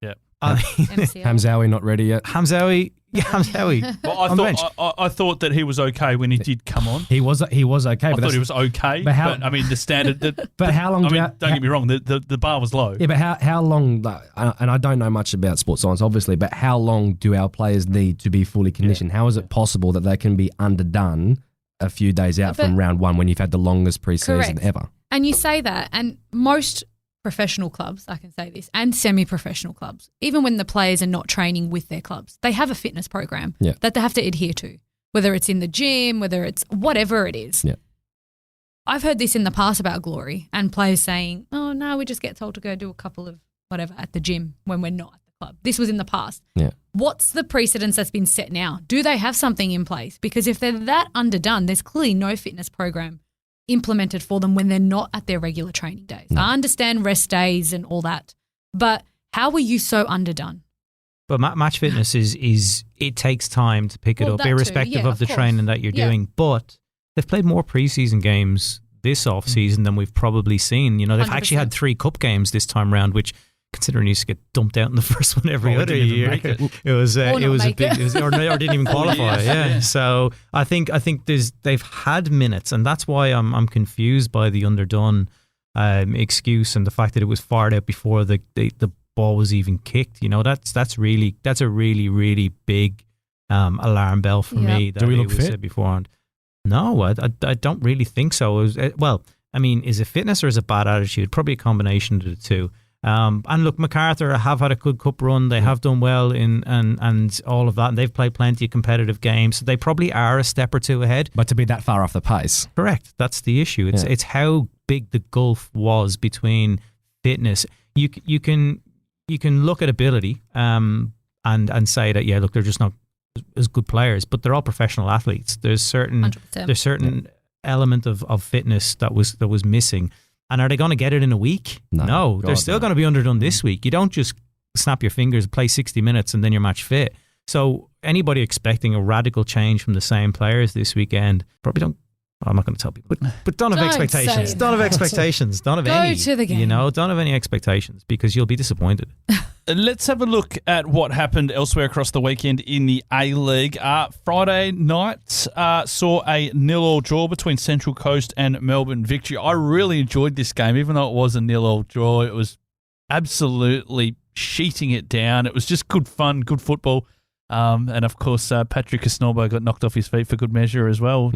Yeah. I mean, MCL. Hamzawi not ready yet. Hamzawi. Yeah, Hamzawi. Well, On the bench. I thought that he was okay when he did come on. He was okay, I but thought he was okay, but how- but I mean the standard. But how long? I do mean, our- don't get me wrong, the bar was low. Yeah, But how long, and I don't know much about sports science, obviously, but how long do our players need to be fully conditioned? How is it possible that they can be underdone a few days out But- from round 1 when you've had the longest preseason Correct. ever? And you say that, and most professional clubs, I can say this, and semi-professional clubs, even when the players are not training with their clubs, they have a fitness program Yeah. that they have to adhere to, whether it's in the gym, whether it's whatever it is. Yeah. I've heard this in the past about Glory and players saying, oh, no, we just get told to go do a couple of whatever at the gym when we're not at the club. This was in the past. Yeah. What's the precedence that's been set now? Do they have something in place? Because if they're that underdone, there's clearly no fitness program implemented for them when they're not at their regular training days. I understand rest days and all that, but how were you so underdone? But match fitness is it takes time to pick it Well, up, that too. irrespective Yeah, of the course. training that you're Yeah. doing. But they've played more preseason games this off season than we've probably seen. You know, they've actually 100%. had 3 cup games this time round, which, considering you used to get dumped out in the first one every Oh, we other didn't even year, make it. it was Or not a make big, it. it was, or didn't even qualify. years, Yeah. yeah. So I think they've had minutes, and that's why I'm confused by the underdone excuse and the fact that it was fired out before the ball was even kicked. You know, that's a really big alarm bell for Yeah. me. That Do we it look was fit? said beforehand. No, I don't really think so. It was, well, I mean, is it fitness or is it bad attitude? Probably a combination of the two. And look, Macarthur have had a good cup run. They have done well and all of that. And they've played plenty of competitive games. So they probably are a step or two ahead. But to be that far off the pace. Correct. That's the issue. It's Yeah. it's how big the gulf was between fitness. You can look at ability and say that, yeah, look, they're just not as good players, but they're all professional athletes. There's certain 100%. there's certain element of fitness that was missing. And are they going to get it in a week? No. They're God, still no. going to be underdone this week. You don't just snap your fingers, play 60 minutes, and then you're match fit. So anybody expecting a radical change from the same players this weekend probably don't. I'm not going to tell people, but don't have Don't expectations. say Don't have that. expectations. Don't have Go any. to the game. You know, don't have any expectations because you'll be disappointed. Let's have a look at what happened elsewhere across the weekend in the A-League. Friday night saw a 0-0 draw between Central Coast and Melbourne Victory. I really enjoyed this game, even though it was a 0-0 draw. It was absolutely sheeting it down. It was just good fun, good football. And, of course, Patrick Casnorbo got knocked off his feet for good measure as well.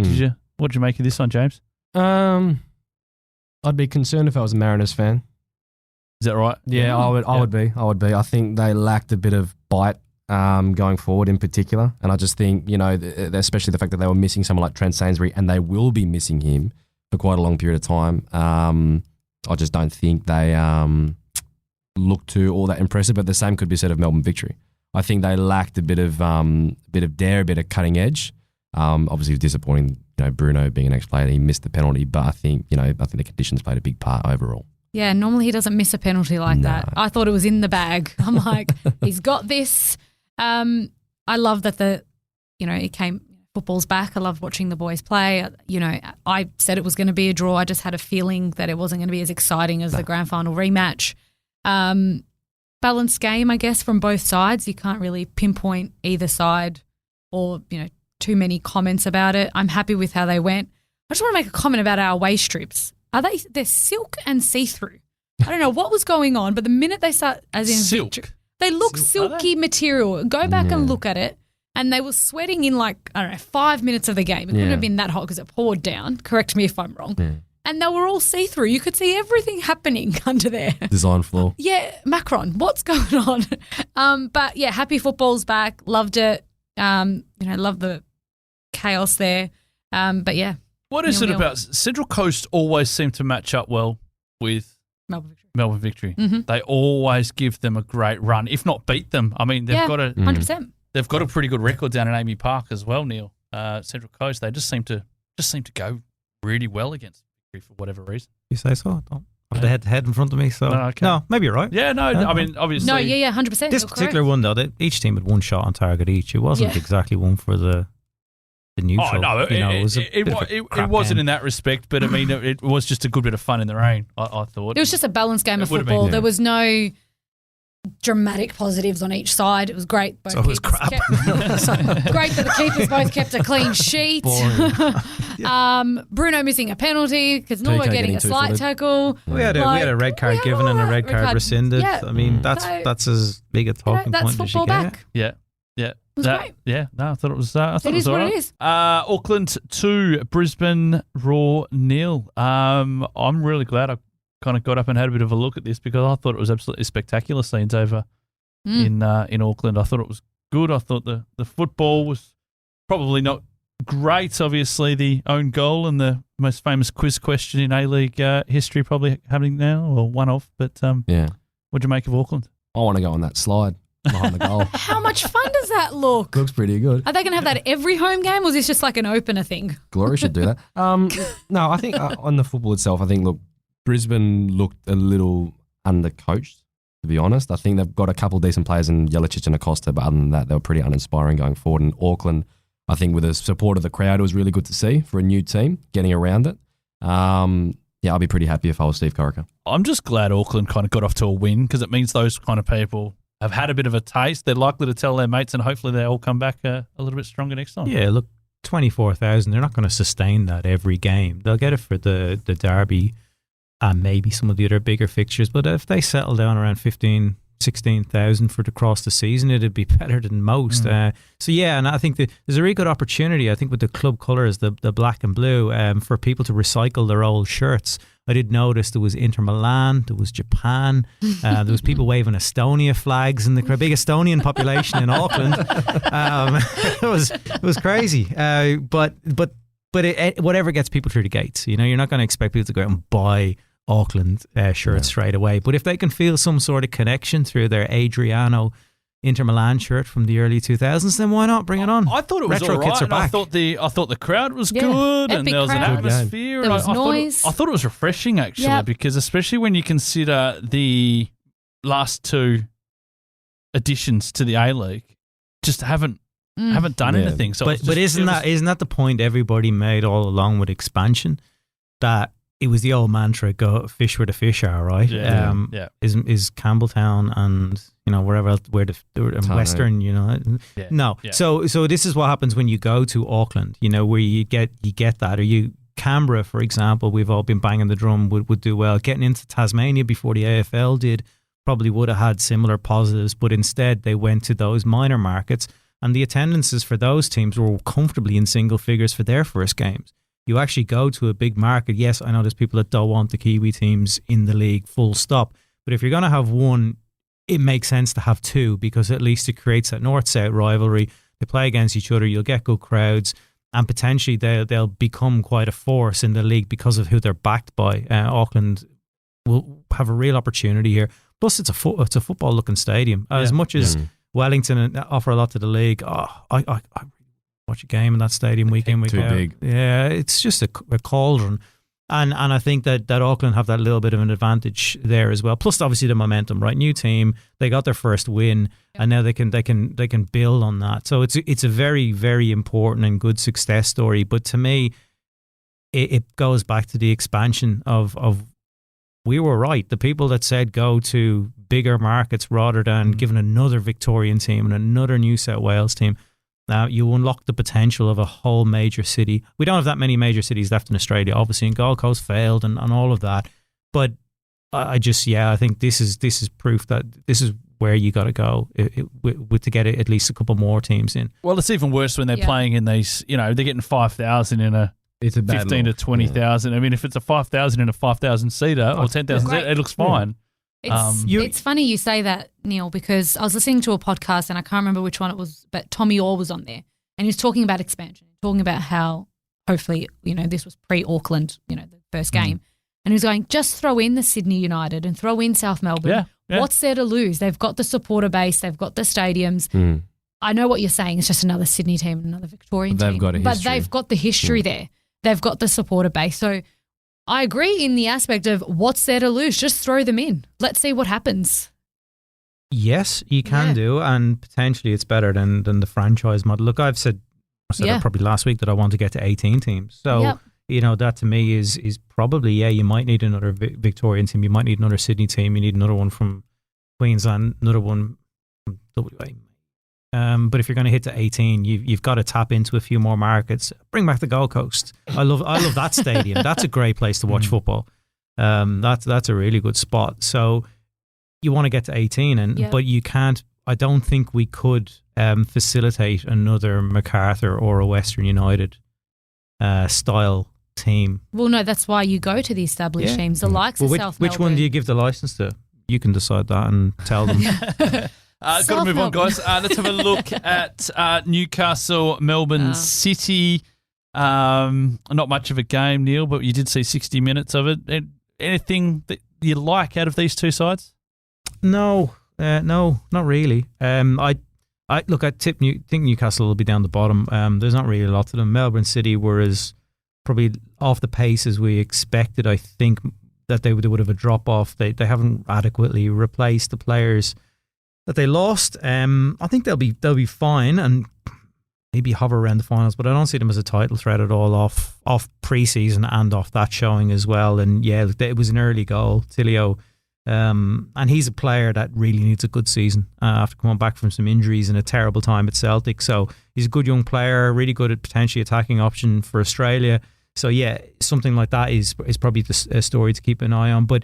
What did you make of this one, James? I'd be concerned if I was a Mariners fan. Is that right? Yeah, I would be. I think they lacked a bit of bite going forward in particular. And I just think, you know, especially the fact that they were missing someone like Trent Sainsbury and they will be missing him for quite a long period of time. I just don't think they look too all that impressive, but the same could be said of Melbourne Victory. I think they lacked a bit of dare, a bit of cutting edge. Obviously, it was disappointing, you know, Bruno being an ex-player, he missed the penalty, but I think the conditions played a big part overall. Yeah, normally he doesn't miss a penalty like that. I thought it was in the bag. I'm like, he's got this. I love that it came, football's back. I love watching the boys play. You know, I said it was going to be a draw. I just had a feeling that it wasn't going to be as exciting as the grand final rematch. Balanced game, I guess, from both sides. You can't really pinpoint either side or, you know, too many comments about it. I'm happy with how they went. I just want to make a comment about our waist strips. They're silk and see-through. I don't know what was going on, but the minute they start, as in Silk. they look silky material. Go back and look at it. And they were sweating in 5 minutes of the game. It couldn't have been that hot because it poured down. Correct me if I'm wrong. and they were all see-through. You could see everything happening under there. Design flaw. Yeah, Macron, what's going on? But yeah, happy football's back. Loved it. Love the chaos there. But yeah. What is it about Central Coast always seem to match up well with Melbourne Victory? Mm-hmm. They always give them a great run, if not beat them. I mean, they've got 100%. They've got a pretty good record down at Amy Park as well, Neil. Central Coast, they just seem to go really well against Victory for whatever reason. You say so? I don't have the head in front of me, so no, maybe you're right. Yeah, no, I mean, obviously. No, yeah, 100%. This particular one, though, each team had one shot on target each. It wasn't exactly one for the neutral. Oh, no, it wasn't in that respect, but I mean, it was just a good bit of fun in the rain, I thought. It was just a balanced game of football. There was no dramatic positives on each side. It was great. So it was crap. Great that the keepers both kept a clean sheet. Bruno missing a penalty because Norma getting a slight tackle. We had a red card given and a red card rescinded. Yeah. I mean, that's as big a talking point as you get. Back. Yeah. It was great. Yeah, no, I thought it was. I thought it is what it is. Auckland 2, Brisbane Raw 0. I'm really glad I kind of got up and had a bit of a look at this because I thought it was absolutely spectacular scenes over in Auckland. I thought it was good. I thought the football was probably not great. Obviously, the own goal and the most famous quiz question in A-League history probably happening now, or one of. But what'd you make of Auckland? I want to go on that slide behind the goal. How much fun does that look? Looks pretty good. Are they going to have that every home game, or is this just like an opener thing? Glory should do that. No, I think on the football itself, I think, look, Brisbane looked a little undercoached, to be honest. I think they've got a couple of decent players in Jeličić and Acosta, but other than that, they were pretty uninspiring going forward. And Auckland, I think with the support of the crowd, it was really good to see for a new team getting around it. I'll be pretty happy if I was Steve Corica. I'm just glad Auckland kind of got off to a win because it means those kind of people have had a bit of a taste. They're likely to tell their mates and hopefully they all come back a little bit stronger next time. Yeah, look, 24,000, they're not going to sustain that every game. They'll get it for the derby and maybe some of the other bigger fixtures. But if they settle down around 15,000, 16,000 for across the season, it'd be better than most. And I think there's a really good opportunity, I think, with the club colours, the black and blue, for people to recycle their old shirts. I did notice there was Inter Milan, there was Japan, there was people waving Estonia flags in the big Estonian population in Auckland. It was crazy. But whatever gets people through the gates, you're not going to expect people to go out and buy Auckland shirts straight away. But if they can feel some sort of connection through their Adriano Inter Milan shirt from the early 2000s, then why not bring it on? I thought it was Retro all right. kits are back. I thought the crowd was good, and there was an atmosphere. There was noise. I thought it was refreshing actually, because especially when you consider the last two additions to the A-League, just haven't done anything. So, but isn't that the point everybody made all along with expansion? That it was the old mantra: "Go fish where the fish are." Right? Is Campbelltown and wherever else, where the Western, no. Yeah. So this is what happens when you go to Auckland. Where you get that, or Canberra, for example. We've all been banging the drum would do well. Getting into Tasmania before the AFL did probably would have had similar positives, but instead they went to those minor markets, and the attendances for those teams were comfortably in single figures for their first games. You actually go to a big market. Yes, I know there's people that don't want the Kiwi teams in the league, full stop. But if you're going to have one, it makes sense to have two, because at least it creates that north-south rivalry. They play against each other. You'll get good crowds, and potentially they'll become quite a force in the league because of who they're backed by. Auckland will have a real opportunity here. Plus, it's a football-looking stadium. As much as Wellington offer a lot to the league, I watch a game in that stadium week in, week out. Too big. Yeah, it's just a cauldron. And I think that Auckland have that little bit of an advantage there as well. Plus, obviously, the momentum, right? New team, they got their first win, and now they can build on that. So it's a very, very important and good success story. But to me, it goes back to the expansion of we were right. The people that said go to bigger markets rather than giving another Victorian team and another New South Wales team. Now, you unlock the potential of a whole major city. We don't have that many major cities left in Australia, obviously, and Gold Coast failed and all of that. But I think this is proof that this is where you got to go to get at least a couple more teams in. Well, it's even worse when they're playing in these, they're getting 5,000 in It's a bad 15 to look. 20,000. I mean, if it's a 5,000 and a 5,000 seater or 10,000 great. seater, it looks fine. It's funny you say that, Neil, because I was listening to a podcast and I can't remember which one it was, but Tommy Orr was on there and he was talking about expansion, talking about how hopefully, this was pre-Auckland, the first game. And he was going, just throw in the Sydney United and throw in South Melbourne. Yeah. What's there to lose? They've got the supporter base. They've got the stadiums. I know what you're saying. It's just another Sydney team, another Victorian team. They've got a But history. they've got the history there. They've got the supporter base. So I agree in the aspect of what's there to lose. Just throw them in. Let's see what happens. Yes, you can do, and potentially it's better than the franchise model. Look, I said it probably last week that I want to get to 18 teams. So, that to me is probably, you might need another Victorian team. You might need another Sydney team. You need another one from Queensland, another one from WA. But if you're going to hit to 18, you've got to tap into a few more markets. Bring back the Gold Coast. I love that stadium. That's a great place to watch football. That's a really good spot. So you want to get to 18, but you can't. I don't think we could facilitate another Macarthur or a Western United style team. Well, no, that's why you go to the established teams, the likes of South Which one do you give the license to? You can decide that and tell them. Got to move on, guys. Let's have a look at Newcastle, Melbourne City. Not much of a game, Neil, but you did see 60 minutes of it. Anything that you like out of these two sides? No, not really. I think Newcastle will be down the bottom. There's not really a lot to them. Melbourne City were as probably off the pace as we expected. I think that they would have a drop off. They haven't adequately replaced the players that they lost. I think they'll be fine and maybe hover around the finals, but I don't see them as a title threat at all off pre-season and off that showing as well. And it was an early goal, Tilio. And he's a player that really needs a good season after coming back from some injuries and a terrible time at Celtic. So he's a good young player, really good at potentially attacking option for Australia. So something like that is probably a story to keep an eye on. But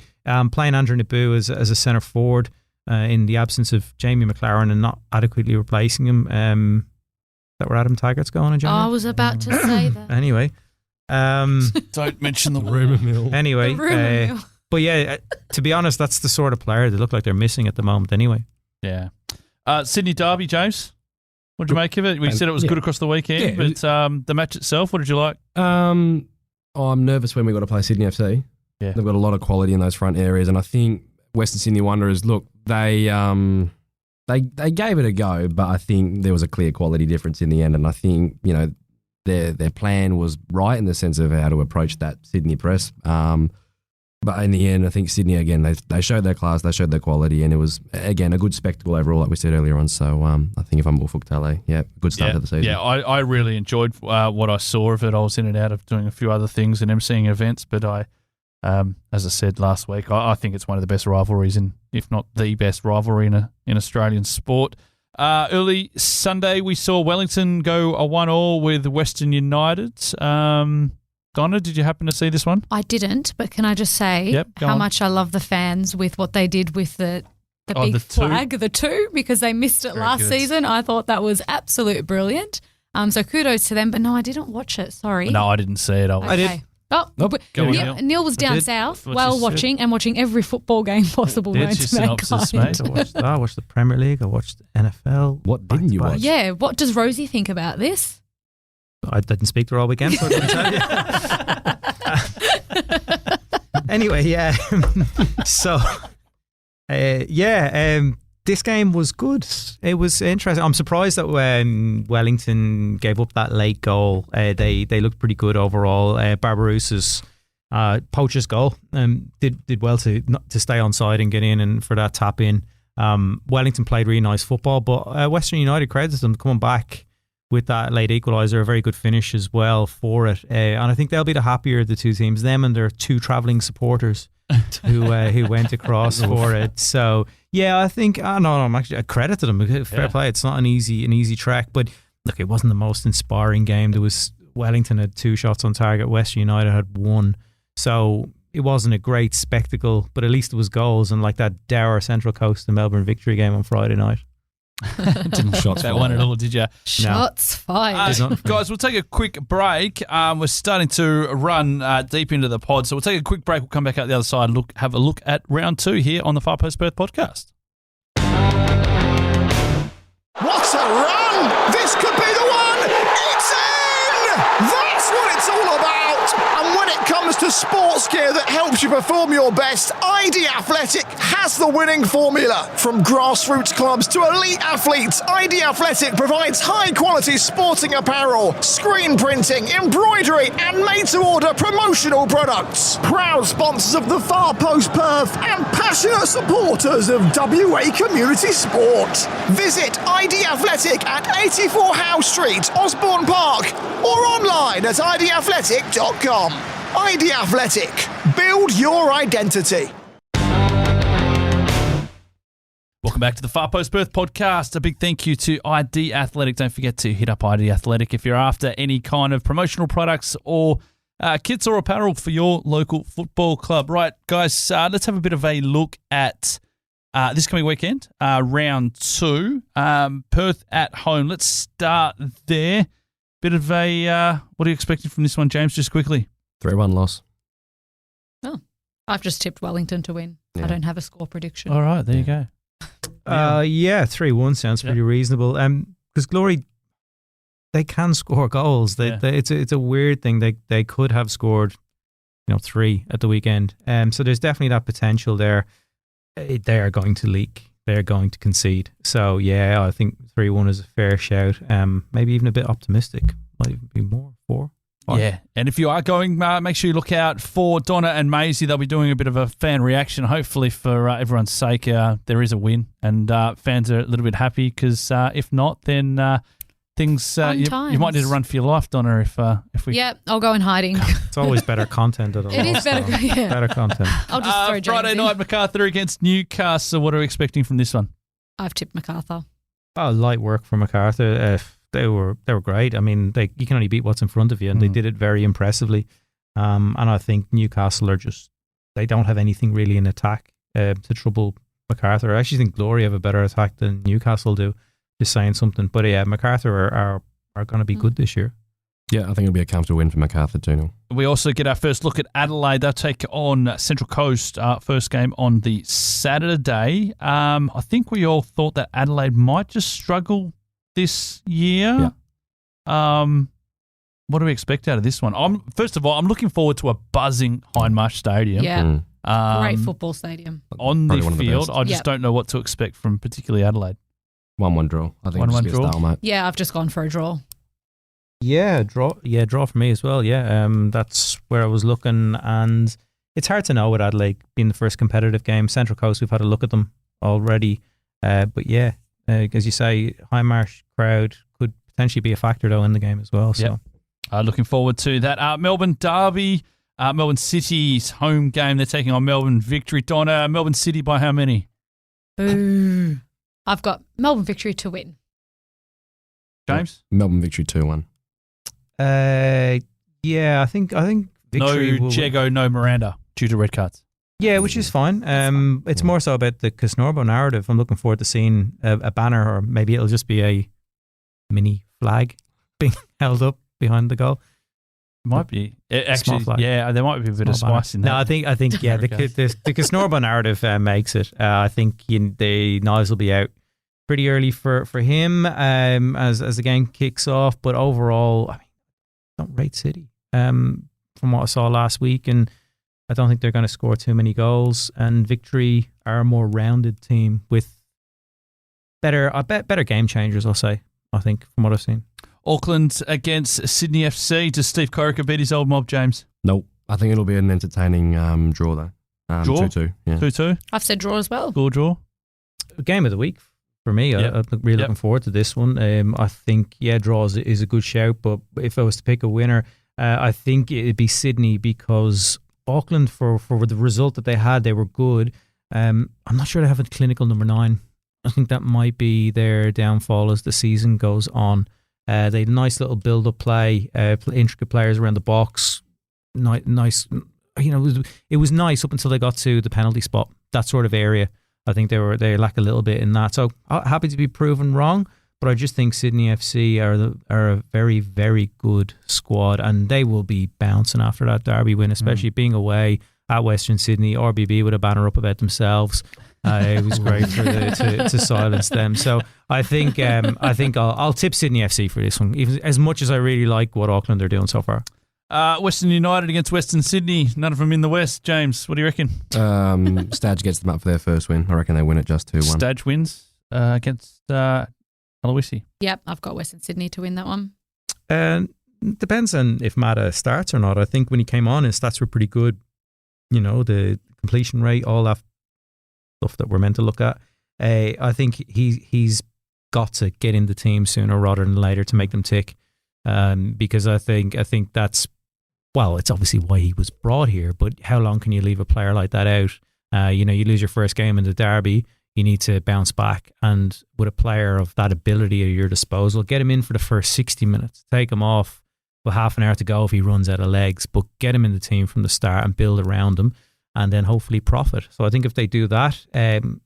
playing Andrew Nabu as a centre forward in the absence of Jamie McLaren and not adequately replacing him, that where Adam Taggart's going, Jamie? I was about to say that. Anyway, Don't mention the rumour mill. Anyway, The rumour mill. but to be honest, that's the sort of player they look like they're missing at the moment. Anyway, Yeah. Sydney Derby, James. What did you make of it? We said it was good across the weekend, but the match itself, what did you like? I'm nervous when we got to play Sydney FC. Yeah. They've got a lot of quality in those front areas, and I think Western Sydney Wanderers, look, they gave it a go, but I think there was a clear quality difference in the end, and I think their plan was right in the sense of how to approach that Sydney press. But in the end, I think Sydney, again, they showed their class, they showed their quality, and it was, again, a good spectacle overall, like we said earlier on. So I think if I'm Wolfhoek Tale, good start to the season. Yeah, I really enjoyed what I saw of it. I was in and out of doing a few other things and emceeing events, but as I said last week, I think it's one of the best rivalries, if not the best rivalry in Australian sport. Early Sunday, we saw Wellington go a 1-1 with Western United. Donna, did you happen to see this one? I didn't, but can I just say how much I love the fans with what they did with the big flag, the two, because they missed it last season. I thought that was absolute brilliant. So kudos to them. But no, I didn't watch it. Sorry. No, I didn't see it. I did. Oh, Go on, Neil. Neil was down south watching every football game possible. There's your synopsis, mate. I watched the Premier League. I watched NFL. What didn't you watch? Yeah. What does Rosie think about this? I didn't speak to her all weekend, so I couldn't tell you. Anyway, so, this game was good. It was interesting. I'm surprised that when Wellington gave up that late goal, they looked pretty good overall. Barbarossa's poacher's goal did well to stay onside and get in and for that tap in. Wellington played really nice football, but Western United credits them coming back with that late equaliser, a very good finish as well for it. And I think they'll be the happier of the two teams, them and their two travelling supporters who went across for it. So, I think, I'm actually a credit to them. Fair play. It's not an easy track, but look, it wasn't the most inspiring game. There was Wellington had 2 shots on target, Western United had 1. So it wasn't a great spectacle, but at least it was goals, and like that dour Central Coast and Melbourne victory game on Friday night. Didn't Shots that fired. one at all, did you? Shots fired. Guys, we'll take a quick break. We're starting to run deep into the pod, so we'll take a quick break. We'll come back out the other side and have a look at round 2 here on the Far Post Perth podcast. What a run! This could be the one! It's in! That's what it's all about! And when it comes to sports gear that helps you perform your best, ID Athletic has the winning formula. From grassroots clubs to elite athletes, ID Athletic provides high-quality sporting apparel, screen printing, embroidery, and made-to-order promotional products. Proud sponsors of the Far Post Perth and passionate supporters of WA community sport. Visit ID Athletic at 84 Howe Street, Osborne Park, or online at idathletic.com. ID Athletic. Build your identity. Welcome back to the Far Post Perth podcast. A big thank you to ID Athletic. Don't forget to hit up ID Athletic if you're after any kind of promotional products or kits or apparel for your local football club. Right, guys, let's have a bit of a look at this coming weekend, round 2. Perth at home. Let's start there. Bit of a, what are you expecting from this one, James, just quickly? 3-1 loss. Oh, I've just tipped Wellington to win. Yeah. I don't have a score prediction. All right, there you go. 3-1 sounds pretty reasonable. Because Glory, they can score goals. It's a weird thing. They could have scored, 3 at the weekend. So there's definitely that potential there. They are going to leak. They're going to concede. So yeah, I think 3-1 is a fair shout. Maybe even a bit optimistic. Might even be more 4. 5. Yeah, and if you are going, make sure you look out for Donna and Maisie. They'll be doing a bit of a fan reaction, hopefully for everyone's sake. There is a win, and fans are a little bit happy because if not, then things you might need to run for your life, Donna. If we I'll go in hiding. It's always better content at a It is loss, better, though. yeah. Better content. I'll just throw James Friday in. night, Macarthur against Newcastle. What are we expecting from this one? I've tipped Macarthur. Light work from Macarthur. They were great. I mean, you can only beat what's in front of you, and they did it very impressively. And I think Newcastle they don't have anything really in attack to trouble Macarthur. I actually think Glory have a better attack than Newcastle do. Just saying something, but yeah, Macarthur are going to be good this year. Yeah, I think it'll be a comfortable win for Macarthur 2-0. We also get our first look at Adelaide. They'll take on Central Coast, first game on the Saturday. I think we all thought that Adelaide might just struggle this year. Yeah. What do we expect out of this one? First of all, I'm looking forward to a buzzing Hindmarsh Stadium. Yeah, great football stadium. On the Probably one of the field. best. I just don't know what to expect from particularly Adelaide. 1-1 draw. I think it'll 1-1 just be a draw. stalemate. Yeah, I've just gone for a draw. Yeah, draw for me as well. Yeah, that's where I was looking, and it's hard to know with Adelaide being the first competitive game. Central Coast, we've had a look at them already, but yeah, as you say, Hindmarsh crowd could potentially be a factor though in the game as well. So, looking forward to that. Melbourne Derby, Melbourne City's home game. They're taking on Melbourne Victory. Donna, Melbourne City by how many? Boo! I've got Melbourne Victory to win. James? Melbourne Victory 2-1. Yeah, I think Victory No will. Jago, no Miranda due to red cards. Yeah, which is fine. It's more so about the Casnorbo narrative. I'm looking forward to seeing a banner, or maybe it'll just be a mini flag being held up behind the goal. Might be. Small Actually, flag. yeah, there might be a bit of Small banner. spice in that. No, I think yeah, the Casnorbo narrative makes it. I think the Niles will be out pretty early for him as the game kicks off. But overall, I mean, don't rate City from what I saw last week, and I don't think they're going to score too many goals. And Victory are a more rounded team with better game changers, I'll say, I think, from what I've seen. Auckland against Sydney FC. Does Steve Corica beat his old mob, James? Nope. I think it'll be an entertaining draw, though. Draw? 2-2. Yeah. 2-2? I've said draw as well. Score draw? Game of the week for me. Yep. I'm really looking forward to this one. I think, draw is a good shout, but if I was to pick a winner, I think it'd be Sydney, because Auckland, for the result that they had, they were good. I'm not sure they have a clinical number 9. I think that might be their downfall as the season goes on. They had a nice little build-up play, intricate players around the box. Nice, it was nice up until they got to the penalty spot, that sort of area. I think they lack a little bit in that. So happy to be proven wrong, but I just think Sydney FC are a very, very good squad, and they will be bouncing after that Derby win, especially being away at Western Sydney. RBB with a banner up about themselves. It was great to silence them. So I think I'll tip Sydney FC for this one, even as much as I really like what Auckland are doing so far. Western United against Western Sydney. None of them in the West. James, what do you reckon? Stadge gets them up for their first win. I reckon they win it just 2-1. Stadge wins against Aloisi. Yep, I've got Western Sydney to win that one. Depends on if Mata starts or not. I think when he came on, his stats were pretty good. You know, the completion rate, all that stuff that we're meant to look at. I think he's got to get in the team sooner rather than later to make them tick. Because I think that's, well, it's obviously why he was brought here, but how long can you leave a player like that out? You lose your first game in the derby, you need to bounce back, and with a player of that ability at your disposal, get him in for the first 60 minutes, take him off with half an hour to go if he runs out of legs, but get him in the team from the start and build around him, and then hopefully profit. So I think if they do that,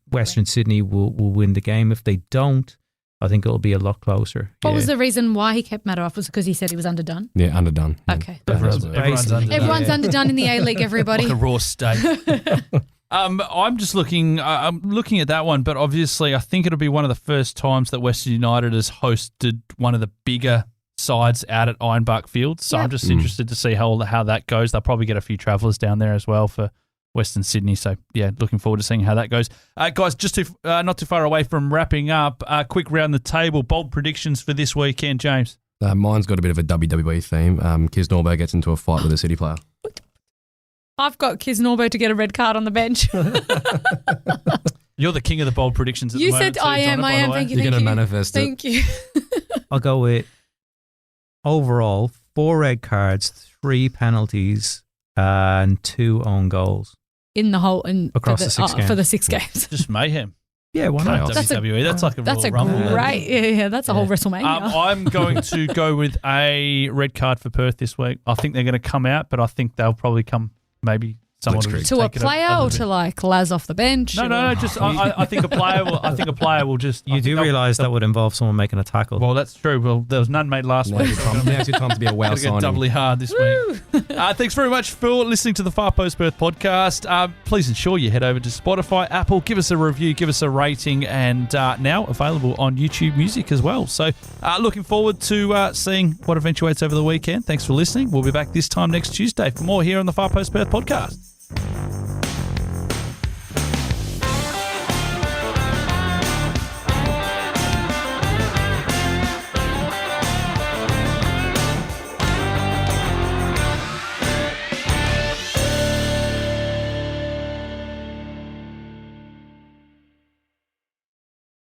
Western Sydney will win the game. If they don't, I think it'll be a lot closer. What was the reason why he kept Matter off? Was it because he said he was underdone? Yeah, underdone. Okay. Everyone's underdone. Everyone's underdone in the A-League, everybody. Like a raw steak. I'm just looking. I'm looking at that one, but obviously, I think it'll be one of the first times that Western United has hosted one of the bigger sides out at Ironbark Field. So I'm just interested to see how that goes. They'll probably get a few travellers down there as well for Western Sydney. So yeah, looking forward to seeing how that goes. Guys, just not too far away from wrapping up. Quick round the table. Bold predictions for this weekend, James. Mine's got a bit of a WWE theme. Kiz Norbo gets into a fight with a City player. I've got Kiz Norbo to get a red card on the bench. You're the king of the bold predictions at the You moment. said I am. Thank you. You're going to manifest it. Thank you. I'll go with overall 4 red cards, 3 penalties, and 2 own goals. In the whole Across the 6 games. for the 6 games. Just mayhem. Yeah, why not? That's WWE. That's like a That's Royal a Rumble. great. Yeah, that's a whole WrestleMania. I'm going to go with a red card for Perth this week. I think they're going to come out, but I think they'll probably come maybe someone will Blitzkrieg. to a take it player or to like Laz off the bench? No. Just I think a player will. I think a player will just. You do realise that would involve someone making a tackle. Well, that's true. Well, there was none made last week. Now's your time to be a wow Gotta get signing. doubly hard this week. Thanks very much for listening to the Far Post Perth podcast. Please ensure you head over to Spotify, Apple, give us a review, give us a rating, and now available on YouTube Music as well. So looking forward to seeing what eventuates over the weekend. Thanks for listening. We'll be back this time next Tuesday for more here on the Far Post Perth podcast.